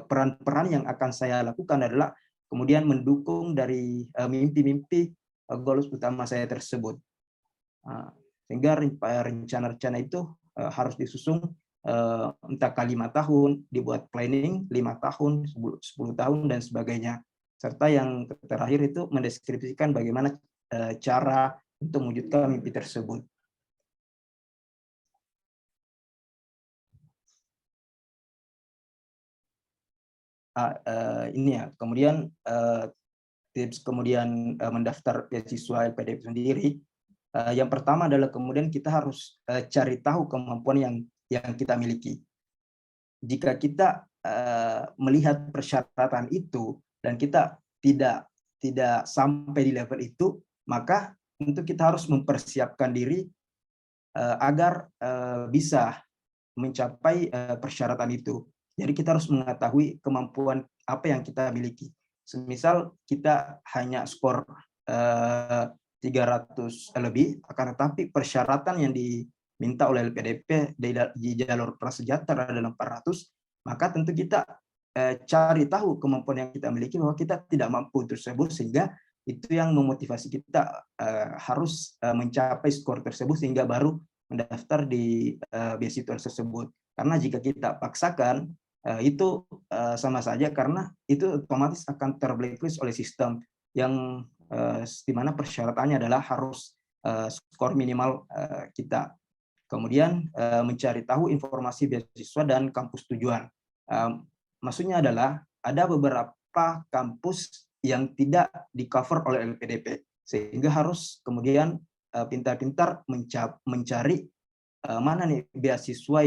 peran-peran yang akan saya lakukan adalah kemudian mendukung dari mimpi-mimpi goals utama saya tersebut. Sehingga rencana-rencana itu harus disusun entahkah 5 tahun, dibuat planning 5 tahun, 10 tahun, dan sebagainya. Serta yang terakhir itu mendeskripsikan bagaimana cara untuk mewujudkan mimpi tersebut. Ini ya, kemudian tips kemudian mendaftar beasiswa LPDP sendiri. Yang pertama adalah kemudian kita harus cari tahu kemampuan yang kita miliki. Jika kita melihat persyaratan itu dan kita tidak sampai di level itu, maka tentu kita harus mempersiapkan diri agar bisa mencapai persyaratan itu. Jadi kita harus mengetahui kemampuan apa yang kita miliki. Semisal kita hanya skor 300 lebih, akan tetapi persyaratan yang diminta oleh LPDP di jalur prasejahtera adalah 400, maka tentu kita cari tahu kemampuan yang kita miliki bahwa kita tidak mampu tersebut, sehingga itu yang memotivasi kita harus mencapai skor tersebut sehingga baru mendaftar di beasiswa tersebut. Karena jika kita paksakan, itu sama saja, karena itu otomatis akan terblacklist oleh sistem yang di mana persyaratannya adalah harus skor minimal kita. Kemudian mencari tahu informasi beasiswa dan kampus tujuan. Maksudnya adalah ada beberapa kampus yang tidak di-cover oleh LPDP, sehingga harus kemudian pintar-pintar mencari mana nih beasiswa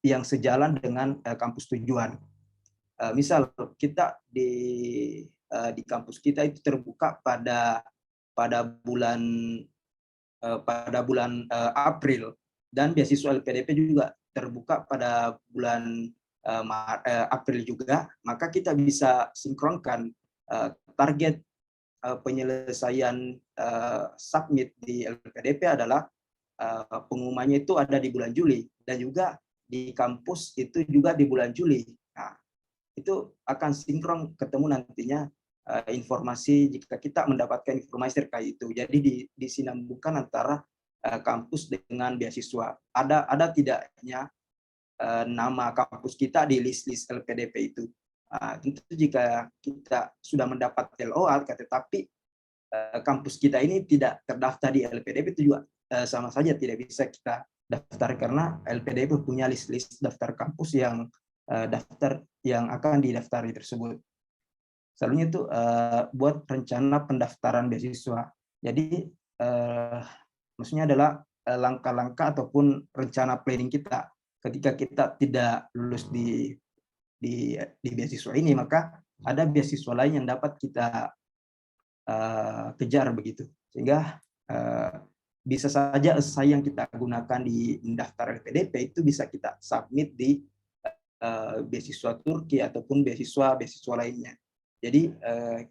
yang sejalan dengan kampus tujuan. Misal kita di kampus kita itu terbuka pada bulan April, dan beasiswa LPDP juga terbuka pada bulan April juga, maka kita bisa sinkronkan target penyelesaian submit di LPDP adalah pengumumannya itu ada di bulan Juli, dan juga di kampus itu juga di bulan Juli. Nah, itu akan sinkron ketemu nantinya informasi jika kita mendapatkan informasi terkait itu. Jadi disinambungkan antara kampus dengan beasiswa. Ada tidaknya nama kampus kita di list-list LPDP itu. Tentu jika kita sudah mendapat LOA, tetapi kampus kita ini tidak terdaftar di LPDP, itu juga sama saja tidak bisa kita daftar, karena LPDP punya list-list daftar kampus yang akan didaftari tersebut. Selanjutnya itu buat rencana pendaftaran beasiswa. Jadi maksudnya adalah langkah-langkah ataupun rencana planning kita ketika kita tidak lulus di beasiswa ini, maka ada beasiswa lain yang dapat kita kejar begitu, sehingga bisa saja essay yang kita gunakan di mendaftar LPDP itu bisa kita submit di beasiswa Turki ataupun beasiswa lainnya. Jadi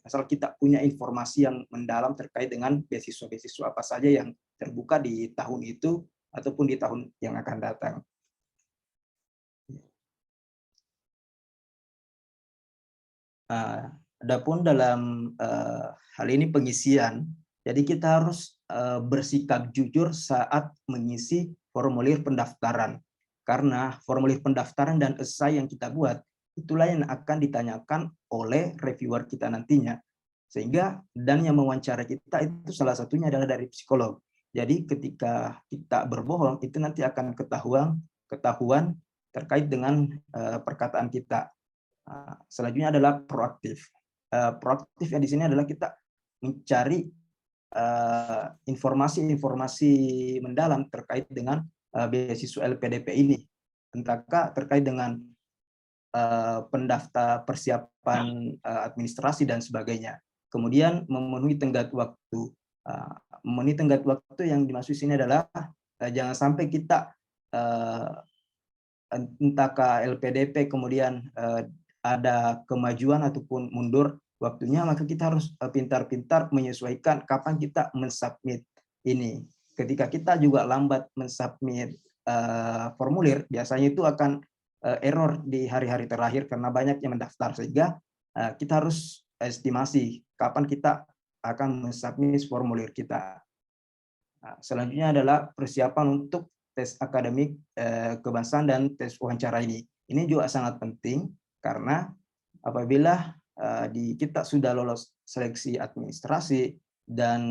asal kita punya informasi yang mendalam terkait dengan beasiswa apa saja yang terbuka di tahun itu ataupun di tahun yang akan datang. Adapun dalam hal ini pengisian, jadi kita harus bersikap jujur saat mengisi formulir pendaftaran, karena formulir pendaftaran dan esai yang kita buat itulah yang akan ditanyakan oleh reviewer kita nantinya, sehingga dan yang mewawancara kita itu salah satunya adalah dari psikolog. Jadi ketika kita berbohong itu nanti akan ketahuan terkait dengan perkataan kita. Selanjutnya adalah proaktif. Proaktif yang di sini adalah kita mencari informasi-informasi mendalam terkait dengan beasiswa LPDP ini, entahkah terkait dengan pendaftar persiapan administrasi dan sebagainya. Kemudian memenuhi tenggat waktu. Memenuhi tenggat waktu yang dimaksud sini adalah jangan sampai kita entahkah LPDP kemudian ada kemajuan ataupun mundur waktunya, maka kita harus pintar-pintar menyesuaikan kapan kita mensubmit ini. Ketika kita juga lambat mensubmit formulir, biasanya itu akan error di hari-hari terakhir karena banyak yang mendaftar, sehingga kita harus estimasi kapan kita akan mensubmit formulir kita. Selanjutnya adalah persiapan untuk tes akademik kebangsaan dan tes wawancara ini. Ini juga sangat penting karena apabila kita sudah lolos seleksi administrasi dan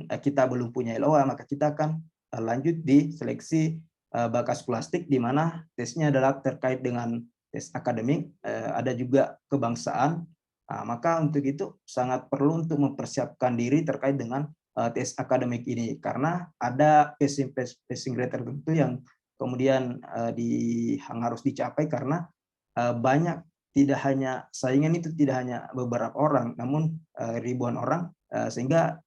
kita belum punya LOA, maka kita akan lanjut di seleksi bakas plastik, di mana tesnya adalah terkait dengan tes akademik, ada juga kebangsaan. Maka untuk itu sangat perlu untuk mempersiapkan diri terkait dengan tes akademik ini, karena ada passing grade tertentu yang kemudian harus dicapai, karena banyak, tidak hanya saingan itu tidak hanya beberapa orang, namun ribuan orang, sehingga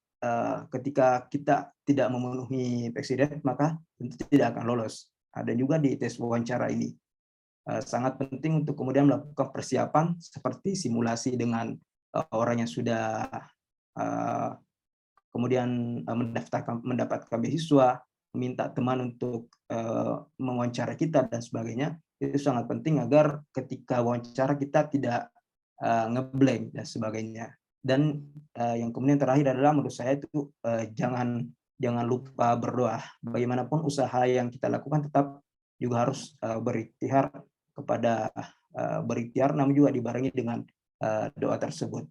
ketika kita tidak memenuhi passing grade maka tentu tidak akan lolos. Ada juga di tes wawancara ini. Sangat penting untuk kemudian melakukan persiapan seperti simulasi dengan orang yang sudah kemudian mendapatkan beasiswa, minta teman untuk mewawancara kita dan sebagainya, itu sangat penting agar ketika wawancara kita tidak ngeblank dan sebagainya. Dan yang kemudian terakhir adalah menurut saya itu jangan lupa berdoa. Bagaimanapun usaha yang kita lakukan tetap juga harus berikhtiar namun juga dibarengi dengan doa tersebut.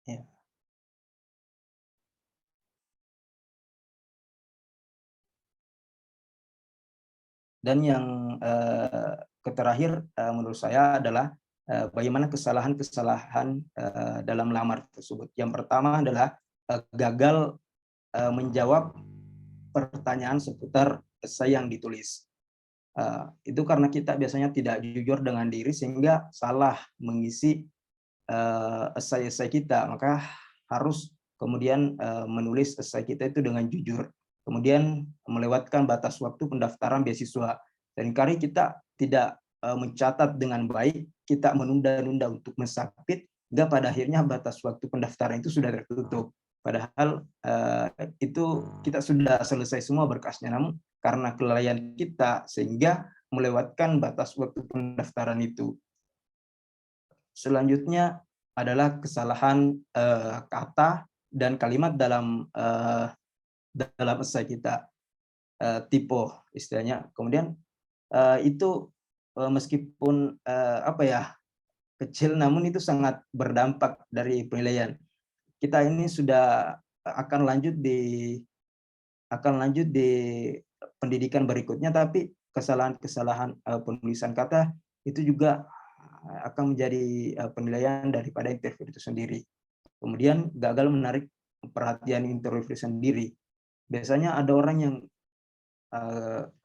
Ya. Dan yang terakhir menurut saya adalah bagaimana kesalahan-kesalahan dalam lamar tersebut. Yang pertama adalah gagal menjawab pertanyaan seputar esai yang ditulis. Itu karena kita biasanya tidak jujur dengan diri sehingga salah mengisi esai-esai kita, maka harus kemudian menulis esai kita itu dengan jujur. Kemudian melewatkan batas waktu pendaftaran beasiswa. Dan karena kita tidak mencatat dengan baik, kita menunda-nunda untuk mensubmit, hingga pada akhirnya batas waktu pendaftaran itu sudah tertutup. Padahal itu kita sudah selesai semua berkasnya, namun karena kelalaian kita sehingga melewatkan batas waktu pendaftaran itu. Selanjutnya adalah kesalahan kata dan kalimat dalam esai kita, typo istilahnya. Kemudian itu meskipun kecil, namun itu sangat berdampak dari penilaian. Kita ini sudah akan lanjut di pendidikan berikutnya, tapi kesalahan-kesalahan penulisan kata itu juga akan menjadi penilaian daripada interview itu sendiri. Kemudian gagal menarik perhatian interview sendiri. Biasanya ada orang yang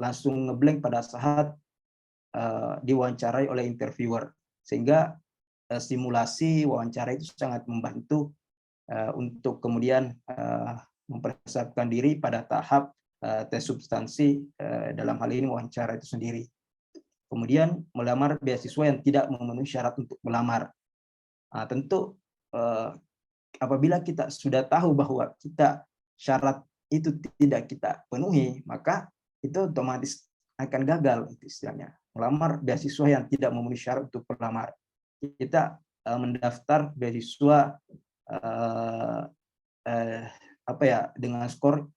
langsung ngeblank pada saat diwawancarai oleh interviewer, sehingga simulasi wawancara itu sangat membantu untuk kemudian mempersiapkan diri pada tahap tes substansi, dalam hal ini wawancara itu sendiri. Kemudian melamar beasiswa yang tidak memenuhi syarat untuk melamar. Tentu apabila kita sudah tahu bahwa syarat itu tidak kita penuhi, maka itu otomatis akan gagal, istilahnya. Melamar beasiswa yang tidak memenuhi syarat untuk melamar. Kita mendaftar beasiswa dengan skor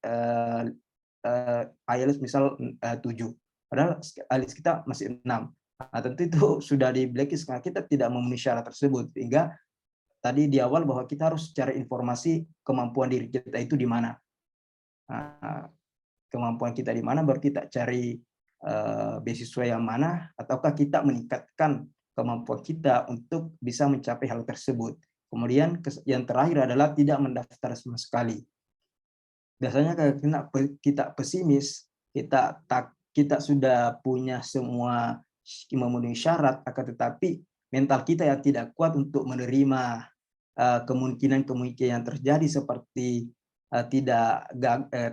IELTS misal 7, padahal IELTS kita masih 6. Tentu itu sudah di blacklist karena kita tidak memenuhi syarat tersebut. Sehingga tadi di awal bahwa kita harus cari informasi kemampuan diri kita itu di mana. Kemampuan kita di mana, baru kita cari beasiswa yang mana, ataukah kita meningkatkan kemampuan kita untuk bisa mencapai hal tersebut. Kemudian yang terakhir adalah tidak mendaftar sama sekali. Biasanya kalau kita pesimis, kita sudah punya semua memenuhi syarat, akan tetapi mental kita yang tidak kuat untuk menerima kemungkinan-kemungkinan yang terjadi seperti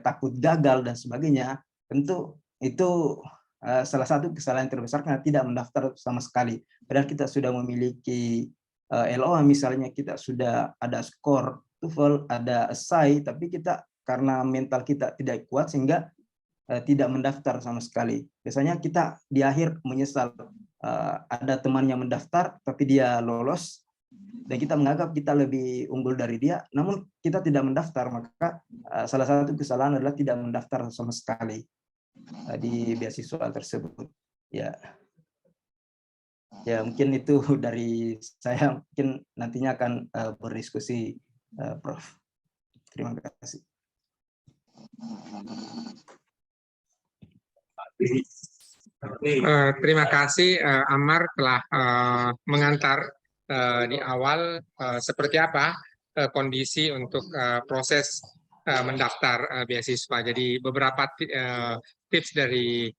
takut gagal dan sebagainya. Tentu itu salah satu kesalahan terbesar karena tidak mendaftar sama sekali. Padahal kita sudah memiliki LOA, misalnya kita sudah ada skor TOEFL, ada esai, tapi kita karena mental kita tidak kuat sehingga tidak mendaftar sama sekali. Biasanya kita di akhir menyesal, ada teman yang mendaftar tapi dia lolos dan kita menganggap kita lebih unggul dari dia, namun kita tidak mendaftar. Maka salah satu kesalahan adalah tidak mendaftar sama sekali di beasiswa tersebut. Ya mungkin itu dari saya, mungkin nantinya akan berdiskusi Prof. Terima kasih. Terima kasih Ammar telah mengantar di awal seperti apa kondisi untuk proses mendaftar beasiswa. Jadi beberapa tips dari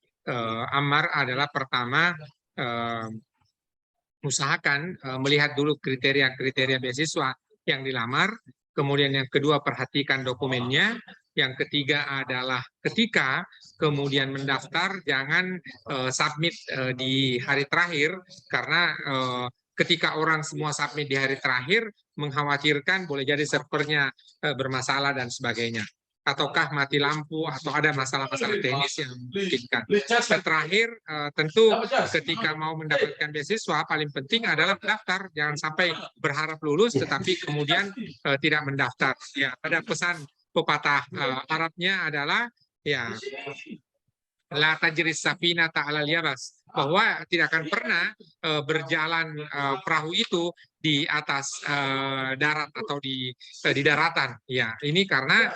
Ammar adalah, pertama, usahakan melihat dulu kriteria-kriteria beasiswa yang dilamar. Kemudian yang kedua, perhatikan dokumennya. Yang ketiga adalah ketika kemudian mendaftar, jangan submit di hari terakhir, karena ketika orang semua submit di hari terakhir, mengkhawatirkan boleh jadi servernya bermasalah dan sebagainya. Ataukah mati lampu atau ada masalah-masalah teknis yang memungkinkan. Terakhir, tentu ketika mau mendapatkan beasiswa paling penting adalah mendaftar. Jangan sampai berharap lulus tetapi kemudian tidak mendaftar. Ya, ada pesan pepatah Arabnya adalah ya la tajris safina ta'alal yabas, bahwa tidak akan pernah berjalan perahu itu di atas darat atau di daratan. Ya, ini karena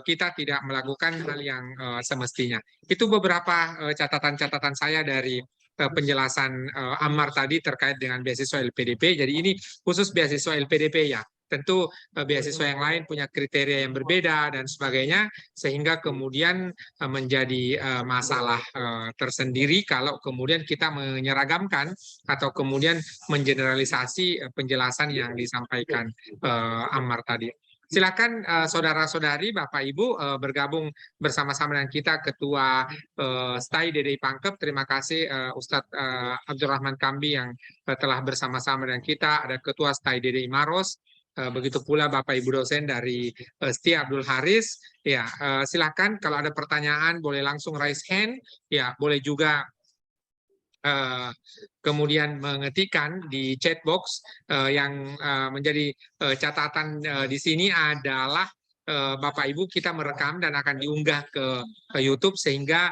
kita tidak melakukan hal yang semestinya. Itu beberapa catatan-catatan saya dari penjelasan Ammar tadi terkait dengan beasiswa LPDP. Jadi ini khusus beasiswa LPDP ya. Tentu beasiswa yang lain punya kriteria yang berbeda dan sebagainya, sehingga kemudian menjadi masalah tersendiri kalau kemudian kita menyeragamkan atau kemudian mengeneralisasi penjelasan yang disampaikan Ammar tadi. Silakan saudara-saudari, Bapak Ibu bergabung bersama-sama dengan kita Ketua STAI DDI Pangkep. Terima kasih Ustadz Abdurrahman Kambi yang telah bersama-sama dengan kita. Ada Ketua STAI DDI Maros. Begitu pula Bapak Ibu dosen dari Setia Abdul Haris. Ya, silakan kalau ada pertanyaan boleh langsung raise hand. Ya, boleh juga kemudian mengetikkan di chat box. Yang menjadi catatan di sini adalah Bapak Ibu kita merekam dan akan diunggah ke YouTube, sehingga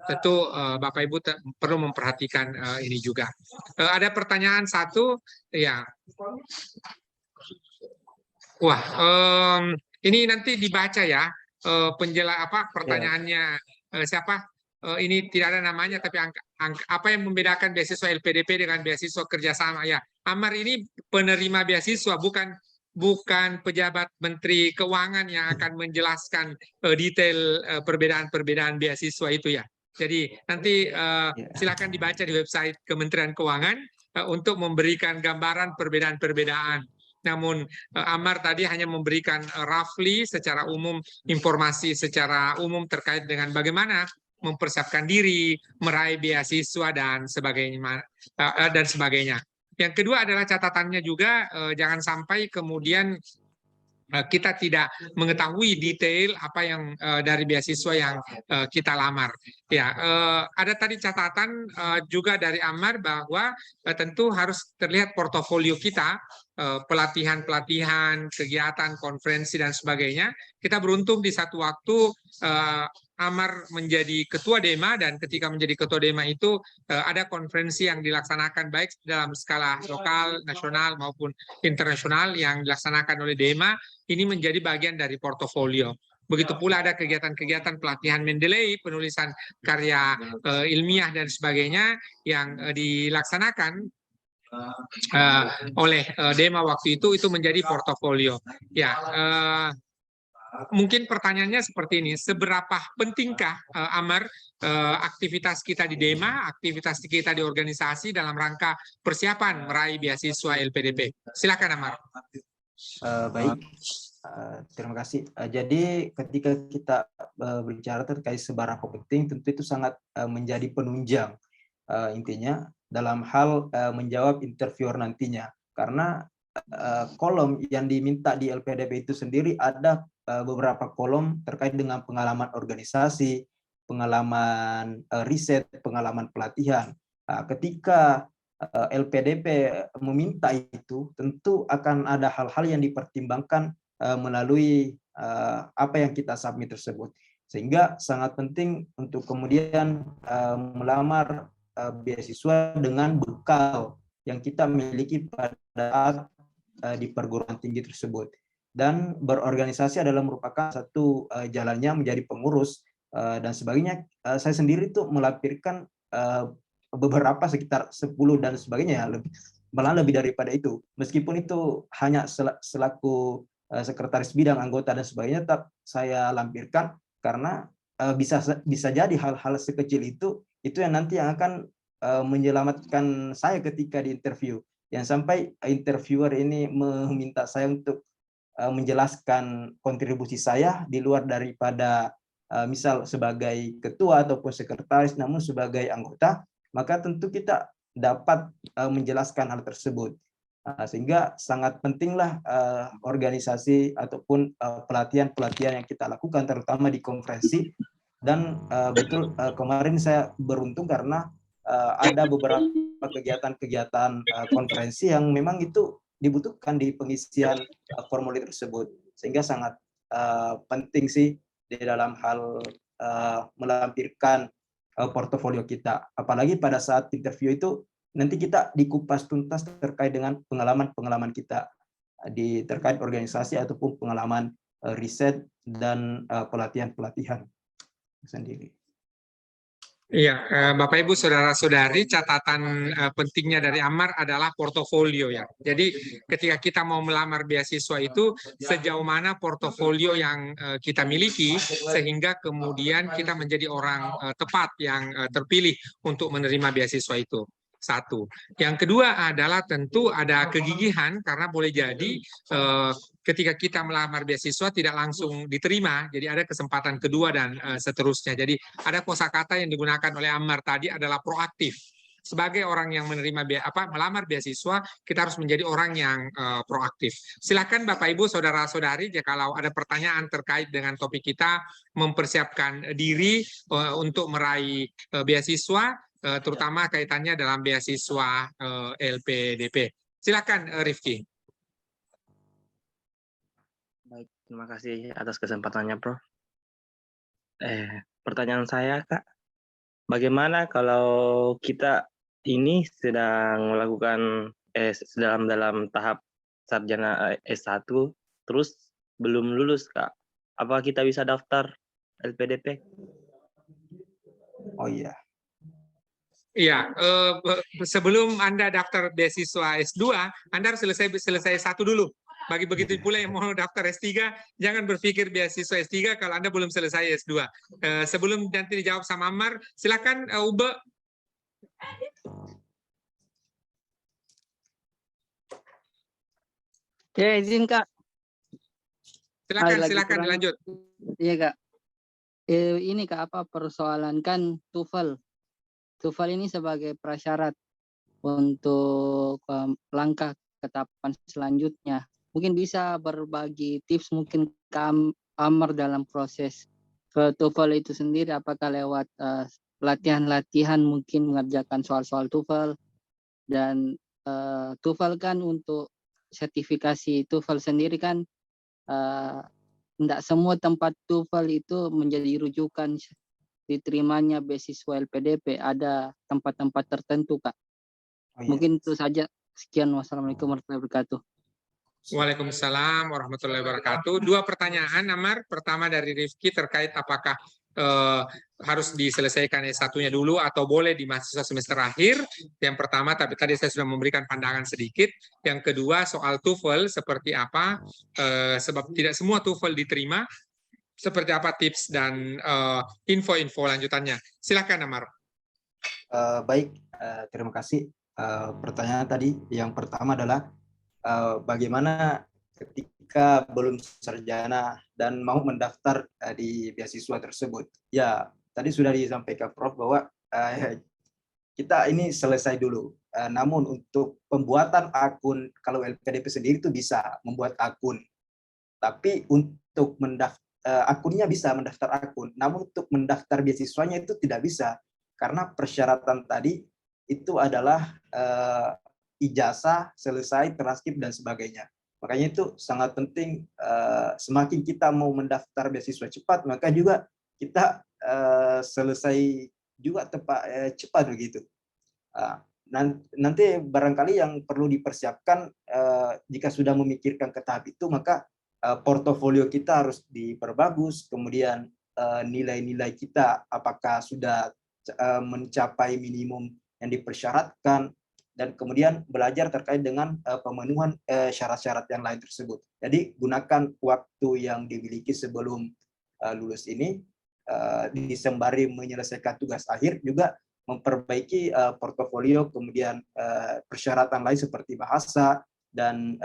tentu Bapak Ibu perlu memperhatikan ini juga. Ada pertanyaan satu, ya. Wah, ini nanti dibaca ya pertanyaannya siapa? Ini tidak ada namanya, tapi apa yang membedakan beasiswa LPDP dengan beasiswa kerjasama ya? Ammar ini penerima beasiswa, bukan pejabat Menteri Keuangan yang akan menjelaskan detail perbedaan-perbedaan beasiswa itu ya. Jadi nanti silakan dibaca di website Kementerian Keuangan untuk memberikan gambaran perbedaan-perbedaan. Namun Ammar tadi hanya memberikan roughly secara umum, informasi secara umum terkait dengan bagaimana mempersiapkan diri, meraih beasiswa dan sebagainya. Yang kedua adalah catatannya juga jangan sampai kemudian kita tidak mengetahui detail apa yang dari beasiswa yang kita lamar. Ya, ada tadi catatan juga dari Ammar bahwa tentu harus terlihat portofolio kita, pelatihan-pelatihan, kegiatan, konferensi dan sebagainya. Kita beruntung di satu waktu Ammar menjadi ketua DEMA, dan ketika menjadi ketua DEMA itu ada konferensi yang dilaksanakan baik dalam skala lokal, nasional maupun internasional yang dilaksanakan oleh DEMA. Ini menjadi bagian dari portofolio. Begitu pula ada kegiatan-kegiatan pelatihan Mendeley, penulisan karya ilmiah dan sebagainya yang dilaksanakan oleh DEMA waktu itu menjadi portofolio. Ya, mungkin pertanyaannya seperti ini, seberapa pentingkah Ammar aktivitas kita di DEMA, aktivitas kita di organisasi dalam rangka persiapan meraih beasiswa LPDP? Silakan Ammar. Baik, terima kasih. Jadi ketika kita berbicara terkait seberapa penting, tentu itu sangat menjadi penunjang intinya dalam hal menjawab interviewer nantinya. Karena kolom yang diminta di LPDP itu sendiri ada beberapa kolom terkait dengan pengalaman organisasi, pengalaman riset, pengalaman pelatihan. Ketika LPDP meminta itu, tentu akan ada hal-hal yang dipertimbangkan melalui apa yang kita submit tersebut. Sehingga sangat penting untuk kemudian melamar beasiswa dengan bekal yang kita miliki pada saat di perguruan tinggi tersebut. Dan berorganisasi adalah merupakan satu jalannya menjadi pengurus dan sebagainya. Saya sendiri tuh melampirkan beberapa sekitar 10 dan sebagainya, malah lebih daripada itu. Meskipun itu hanya selaku sekretaris bidang, anggota dan sebagainya, tetap saya lampirkan karena bisa jadi hal-hal sekecil itu yang nanti yang akan menyelamatkan saya ketika di interview. Yang sampai interviewer ini meminta saya untuk menjelaskan kontribusi saya di luar daripada misal sebagai ketua ataupun sekretaris, namun sebagai anggota, maka tentu kita dapat menjelaskan hal tersebut. Sehingga sangat pentinglah organisasi ataupun pelatihan-pelatihan yang kita lakukan, terutama di konferensi. Dan betul kemarin saya beruntung karena ada beberapa kegiatan-kegiatan konferensi yang memang itu dibutuhkan di pengisian formulir tersebut, sehingga sangat penting sih di dalam hal melampirkan portofolio kita. Apalagi pada saat interview itu nanti kita dikupas tuntas terkait dengan pengalaman-pengalaman kita terkait organisasi ataupun pengalaman riset dan pelatihan-pelatihan sendiri. Iya, Bapak Ibu saudara-saudari, catatan pentingnya dari Ammar adalah portofolio ya. Jadi ketika kita mau melamar beasiswa itu sejauh mana portofolio yang kita miliki sehingga kemudian kita menjadi orang tepat yang terpilih untuk menerima beasiswa itu. Satu. Yang kedua adalah tentu ada kegigihan karena boleh jadi ketika kita melamar beasiswa tidak langsung diterima, jadi ada kesempatan kedua dan seterusnya. Jadi ada kosakata yang digunakan oleh Ammar tadi adalah proaktif. Sebagai orang yang menerima melamar beasiswa, kita harus menjadi orang yang proaktif. Silakan Bapak Ibu saudara-saudari, jika kalau ada pertanyaan terkait dengan topik kita, mempersiapkan diri untuk meraih beasiswa, terutama kaitannya dalam beasiswa LPDP. Silakan Rifki. Baik, terima kasih atas kesempatannya, Prof. Pertanyaan saya, Kak, bagaimana kalau kita ini sedang melakukan dalam tahap sarjana S1, terus belum lulus, Kak? Apa kita bisa daftar LPDP? Oh iya. Iya, sebelum Anda daftar beasiswa S2, Anda harus selesai S1 dulu. Bagi begitu pula yang mau daftar S3, jangan berpikir beasiswa S3 kalau Anda belum selesai S2. Sebelum nanti dijawab sama Ammar, silakan Ube. Ya, izin Kak. Silakan dilanjut. Iya Kak. Ini Kak, apa persoalan kan TOEFL. TOEFL ini sebagai prasyarat untuk langkah ke tahapan selanjutnya. Mungkin bisa berbagi tips mungkin ke Ammar dalam proses ke TOEFL itu sendiri, apakah lewat latihan-latihan mungkin mengerjakan soal-soal TOEFL, dan TOEFL kan untuk sertifikasi TOEFL sendiri kan tidak semua tempat TOEFL itu menjadi rujukan diterimanya beasiswa LPDP, ada tempat-tempat tertentu Kak. Oh, iya. Mungkin itu saja. Sekian, wassalamualaikum warahmatullahi wabarakatuh. Waalaikumsalam warahmatullahi wabarakatuh. Dua pertanyaan, Ammar. Pertama dari Rifki terkait apakah harus diselesaikan S1-nya dulu atau boleh di mahasiswa semester akhir. Yang pertama, tapi tadi saya sudah memberikan pandangan sedikit. Yang kedua, soal TOEFL seperti apa, sebab tidak semua TOEFL diterima. Seperti apa tips dan info-info lanjutannya. Silakan, Ammar. Baik, terima kasih. Pertanyaan tadi yang pertama adalah bagaimana ketika belum sarjana dan mau mendaftar di beasiswa tersebut. Ya, tadi sudah disampaikan Prof bahwa kita ini selesai dulu. Namun untuk pembuatan akun, kalau LPDP sendiri itu bisa membuat akun. Tapi untuk akunnya bisa mendaftar akun, namun untuk mendaftar beasiswanya itu tidak bisa, karena persyaratan tadi itu adalah ijazah, selesai, transkrip, dan sebagainya. Makanya itu sangat penting, semakin kita mau mendaftar beasiswa cepat, maka juga kita selesai juga cepat begitu. Nanti barangkali yang perlu dipersiapkan jika sudah memikirkan ke tahap itu, maka portofolio kita harus diperbagus, kemudian nilai-nilai kita apakah sudah mencapai minimum yang dipersyaratkan, dan kemudian belajar terkait dengan pemenuhan syarat-syarat yang lain tersebut. Jadi gunakan waktu yang dimiliki sebelum lulus ini disembari menyelesaikan tugas akhir, juga memperbaiki portofolio, kemudian persyaratan lain seperti bahasa dan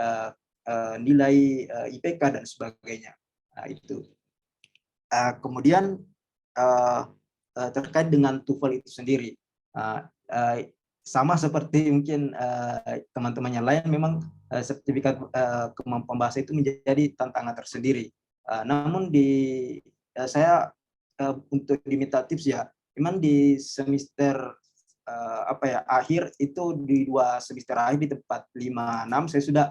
nilai IPK dan sebagainya. Nah, itu. Kemudian terkait dengan TOEFL itu sendiri, sama seperti mungkin teman-teman yang lain, memang sertifikat kemampuan bahasa itu menjadi tantangan tersendiri. Namun saya untuk diminta tips ya, memang di semester akhir itu, di 2 semester akhir di tempat 5-6 saya sudah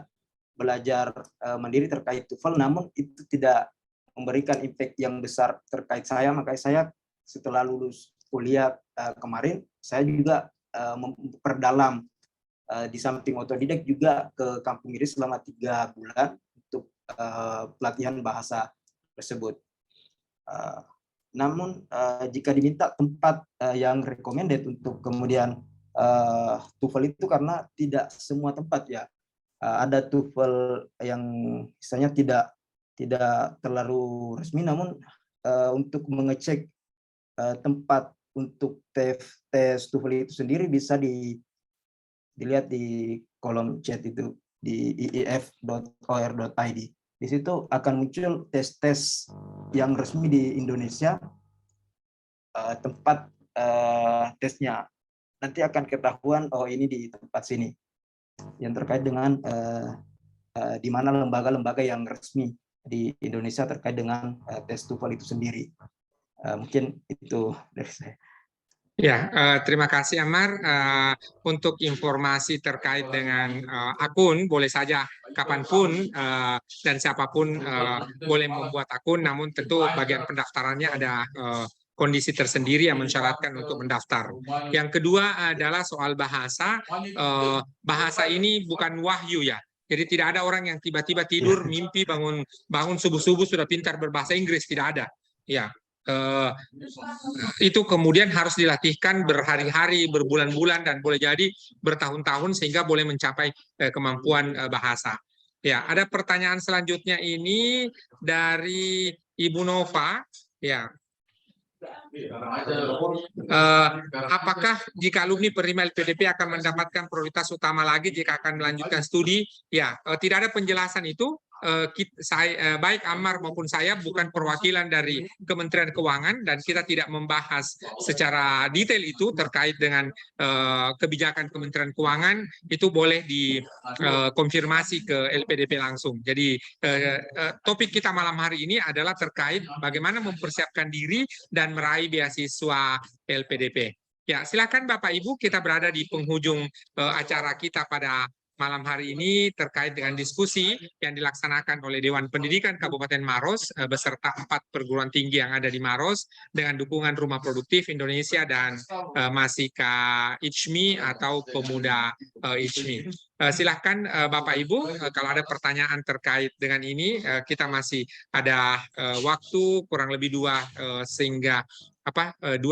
belajar mandiri terkait TOEFL, namun itu tidak memberikan impact yang besar terkait saya. Makanya saya setelah lulus kuliah kemarin, saya juga memperdalam di samping otodidak juga ke Kampung Iris selama 3 bulan untuk pelatihan bahasa tersebut. Namun jika diminta tempat yang recommended untuk kemudian TOEFL itu, karena tidak semua tempat ya, ada TOEFL yang misalnya tidak terlalu resmi, namun untuk mengecek tempat untuk tes TOEFL itu sendiri bisa dilihat di kolom chat itu di iif.or.id. Di situ akan muncul tes-tes yang resmi di Indonesia, tempat tesnya. Nanti akan ketahuan, oh ini di tempat sini, yang terkait dengan di mana lembaga-lembaga yang resmi di Indonesia terkait dengan tes TOEFL itu sendiri. Mungkin itu dari saya. Ya, terima kasih Amar. Untuk informasi terkait dengan akun, boleh saja kapanpun dan siapapun boleh membuat akun, namun tentu bagian pendaftarannya ada kondisi tersendiri yang mensyaratkan untuk mendaftar. Yang kedua adalah soal bahasa. Bahasa ini bukan wahyu ya. Jadi tidak ada orang yang tiba-tiba tidur, mimpi, bangun subuh-subuh sudah pintar berbahasa Inggris, tidak ada. Ya. Itu kemudian harus dilatihkan berhari-hari, berbulan-bulan, dan boleh jadi bertahun-tahun sehingga boleh mencapai kemampuan bahasa. Ya, ada pertanyaan selanjutnya ini dari Ibu Nova. Ya, apakah jika alumni penerima LPDP akan mendapatkan prioritas utama lagi jika akan melanjutkan studi? Ya, tidak ada penjelasan itu. Baik Ammar maupun saya bukan perwakilan dari Kementerian Keuangan, dan kita tidak membahas secara detail itu terkait dengan kebijakan Kementerian Keuangan. Itu boleh dikonfirmasi ke LPDP langsung. Jadi topik kita malam hari ini adalah terkait bagaimana mempersiapkan diri dan meraih beasiswa LPDP. Ya, silakan Bapak Ibu, kita berada di penghujung acara kita pada malam hari ini terkait dengan diskusi yang dilaksanakan oleh Dewan Pendidikan Kabupaten Maros beserta 4 perguruan tinggi yang ada di Maros dengan dukungan Rumah Produktif Indonesia dan Masika ICMI atau Pemuda ICMI. Silahkan Bapak Ibu, kalau ada pertanyaan terkait dengan ini, kita masih ada waktu kurang lebih 2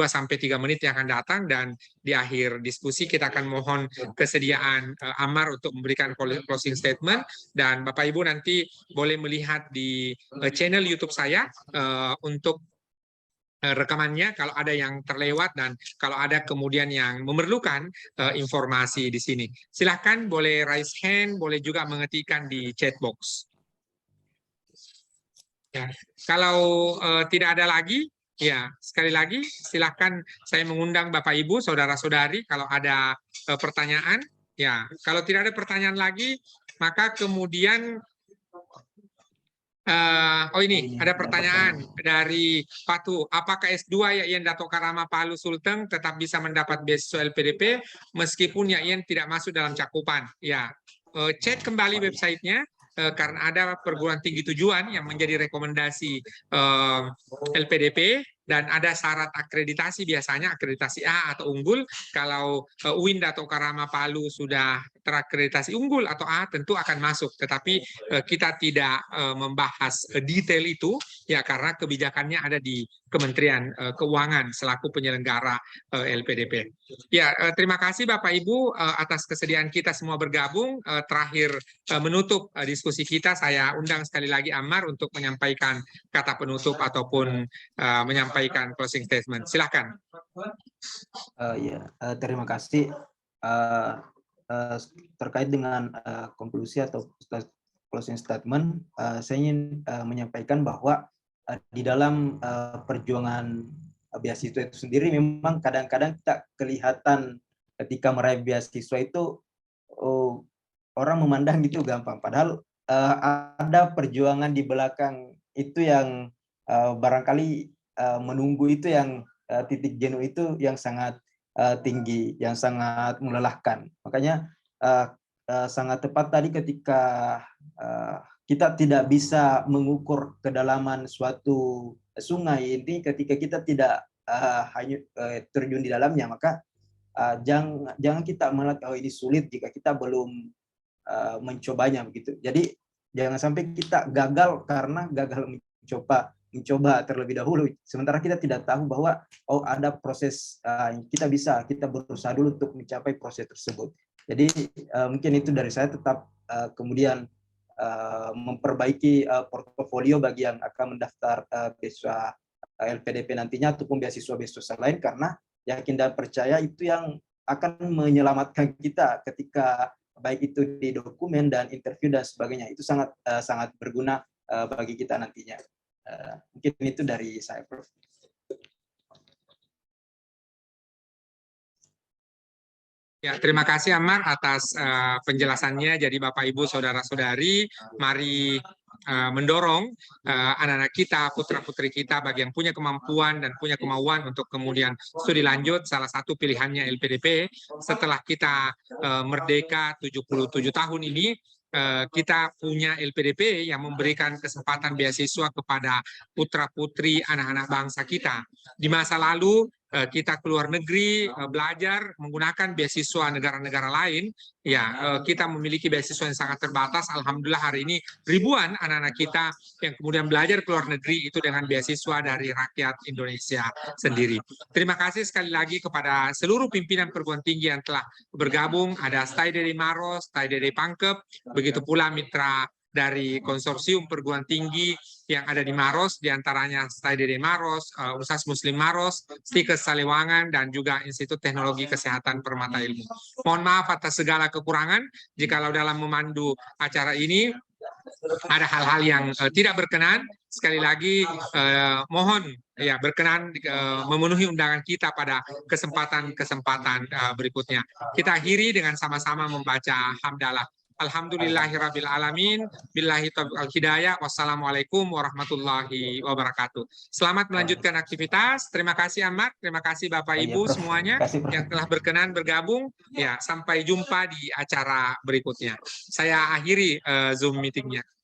sampai 3 menit yang akan datang, dan di akhir diskusi kita akan mohon kesediaan Ammar untuk memberikan closing statement, dan Bapak Ibu nanti boleh melihat di channel YouTube saya untuk rekamannya kalau ada yang terlewat, dan kalau ada kemudian yang memerlukan informasi di sini. Silahkan boleh raise hand, boleh juga mengetikkan di chat box. Ya, kalau tidak ada lagi, ya sekali lagi silahkan saya mengundang Bapak Ibu, saudara-saudari kalau ada pertanyaan. Ya, kalau tidak ada pertanyaan lagi, maka kemudian ini ada pertanyaan dari Patu. Apakah S2 Yayan Dato Karama Palu Sulteng tetap bisa mendapat beasiswa LPDP meskipun Yayan tidak masuk dalam cakupan? Ya, cek kembali websitenya. Karena ada perguruan tinggi tujuan yang menjadi rekomendasi LPDP, dan ada syarat akreditasi, biasanya akreditasi A atau unggul. Kalau UIN Dato Karama Palu sudah terakreditasi unggul atau A, tentu akan masuk. Tetapi kita tidak membahas detail itu, ya karena kebijakannya ada di Kementerian Keuangan selaku penyelenggara LPDP. Ya, terima kasih Bapak Ibu atas kesediaan kita semua bergabung. Terakhir menutup diskusi kita, saya undang sekali lagi Ammar untuk menyampaikan kata penutup ataupun menyampaikan closing statement. Silahkan. Terima kasih. Terkait dengan konklusi atau closing statement, saya ingin menyampaikan bahwa di dalam perjuangan beasiswa itu sendiri memang kadang-kadang kita kelihatan ketika meraih beasiswa itu orang memandang gitu gampang, padahal ada perjuangan di belakang itu yang barangkali menunggu itu yang titik jenuh itu yang sangat tinggi, yang sangat melelahkan. Makanya sangat tepat tadi ketika kita tidak bisa mengukur kedalaman suatu sungai ini ketika kita tidak hanya terjun di dalamnya, maka jangan kita melihat oh ini sulit jika kita belum mencobanya begitu. Jadi jangan sampai kita gagal karena gagal mencoba terlebih dahulu, sementara kita tidak tahu bahwa oh ada proses kita berusaha dulu untuk mencapai proses tersebut. Jadi mungkin itu dari saya, tetap kemudian memperbaiki portofolio bagi yang akan mendaftar beasiswa LPDP nantinya ataupun beasiswa lain, karena yakin dan percaya itu yang akan menyelamatkan kita ketika baik itu di dokumen dan interview dan sebagainya. Itu sangat berguna bagi kita nantinya. Mungkin itu dari saya, Prof. Ya, terima kasih Ammar atas penjelasannya. Jadi Bapak Ibu Saudara-saudari, mari mendorong anak-anak kita, putra-putri kita bagi yang punya kemampuan dan punya kemauan untuk kemudian studi lanjut. Salah satu pilihannya LPDP. Setelah kita merdeka 77 tahun ini, kita punya LPDP yang memberikan kesempatan beasiswa kepada putra-putri anak-anak bangsa kita. Di masa lalu kita keluar negeri belajar menggunakan beasiswa negara-negara lain, ya kita memiliki beasiswa yang sangat terbatas. Alhamdulillah hari ini ribuan anak-anak kita yang kemudian belajar keluar negeri itu dengan beasiswa dari rakyat Indonesia sendiri. Terima kasih sekali lagi kepada seluruh pimpinan perguruan tinggi yang telah bergabung. Ada Stay dari Maros, Stay dari Pangkep, begitu pula mitra dari konsorsium perguruan tinggi yang ada di Maros, diantaranya Stay Maros, Universitas Muslim Maros, Stikes Saliwangan, dan juga Institut Teknologi Kesehatan Permata Ilmu. Mohon maaf atas segala kekurangan jikalau dalam memandu acara ini ada hal-hal yang tidak berkenan. Sekali lagi mohon ya berkenan memenuhi undangan kita pada kesempatan-kesempatan berikutnya. Kita akhiri dengan sama-sama membaca hamdalah. Alhamdulillahirabbil alamin, billahi taufiq wal hidayah. Wassalamualaikum warahmatullahi wabarakatuh. Selamat melanjutkan aktivitas. Terima kasih Ammar, terima kasih Bapak Ibu semuanya yang telah berkenan bergabung. Ya, sampai jumpa di acara berikutnya. Saya akhiri Zoom meetingnya.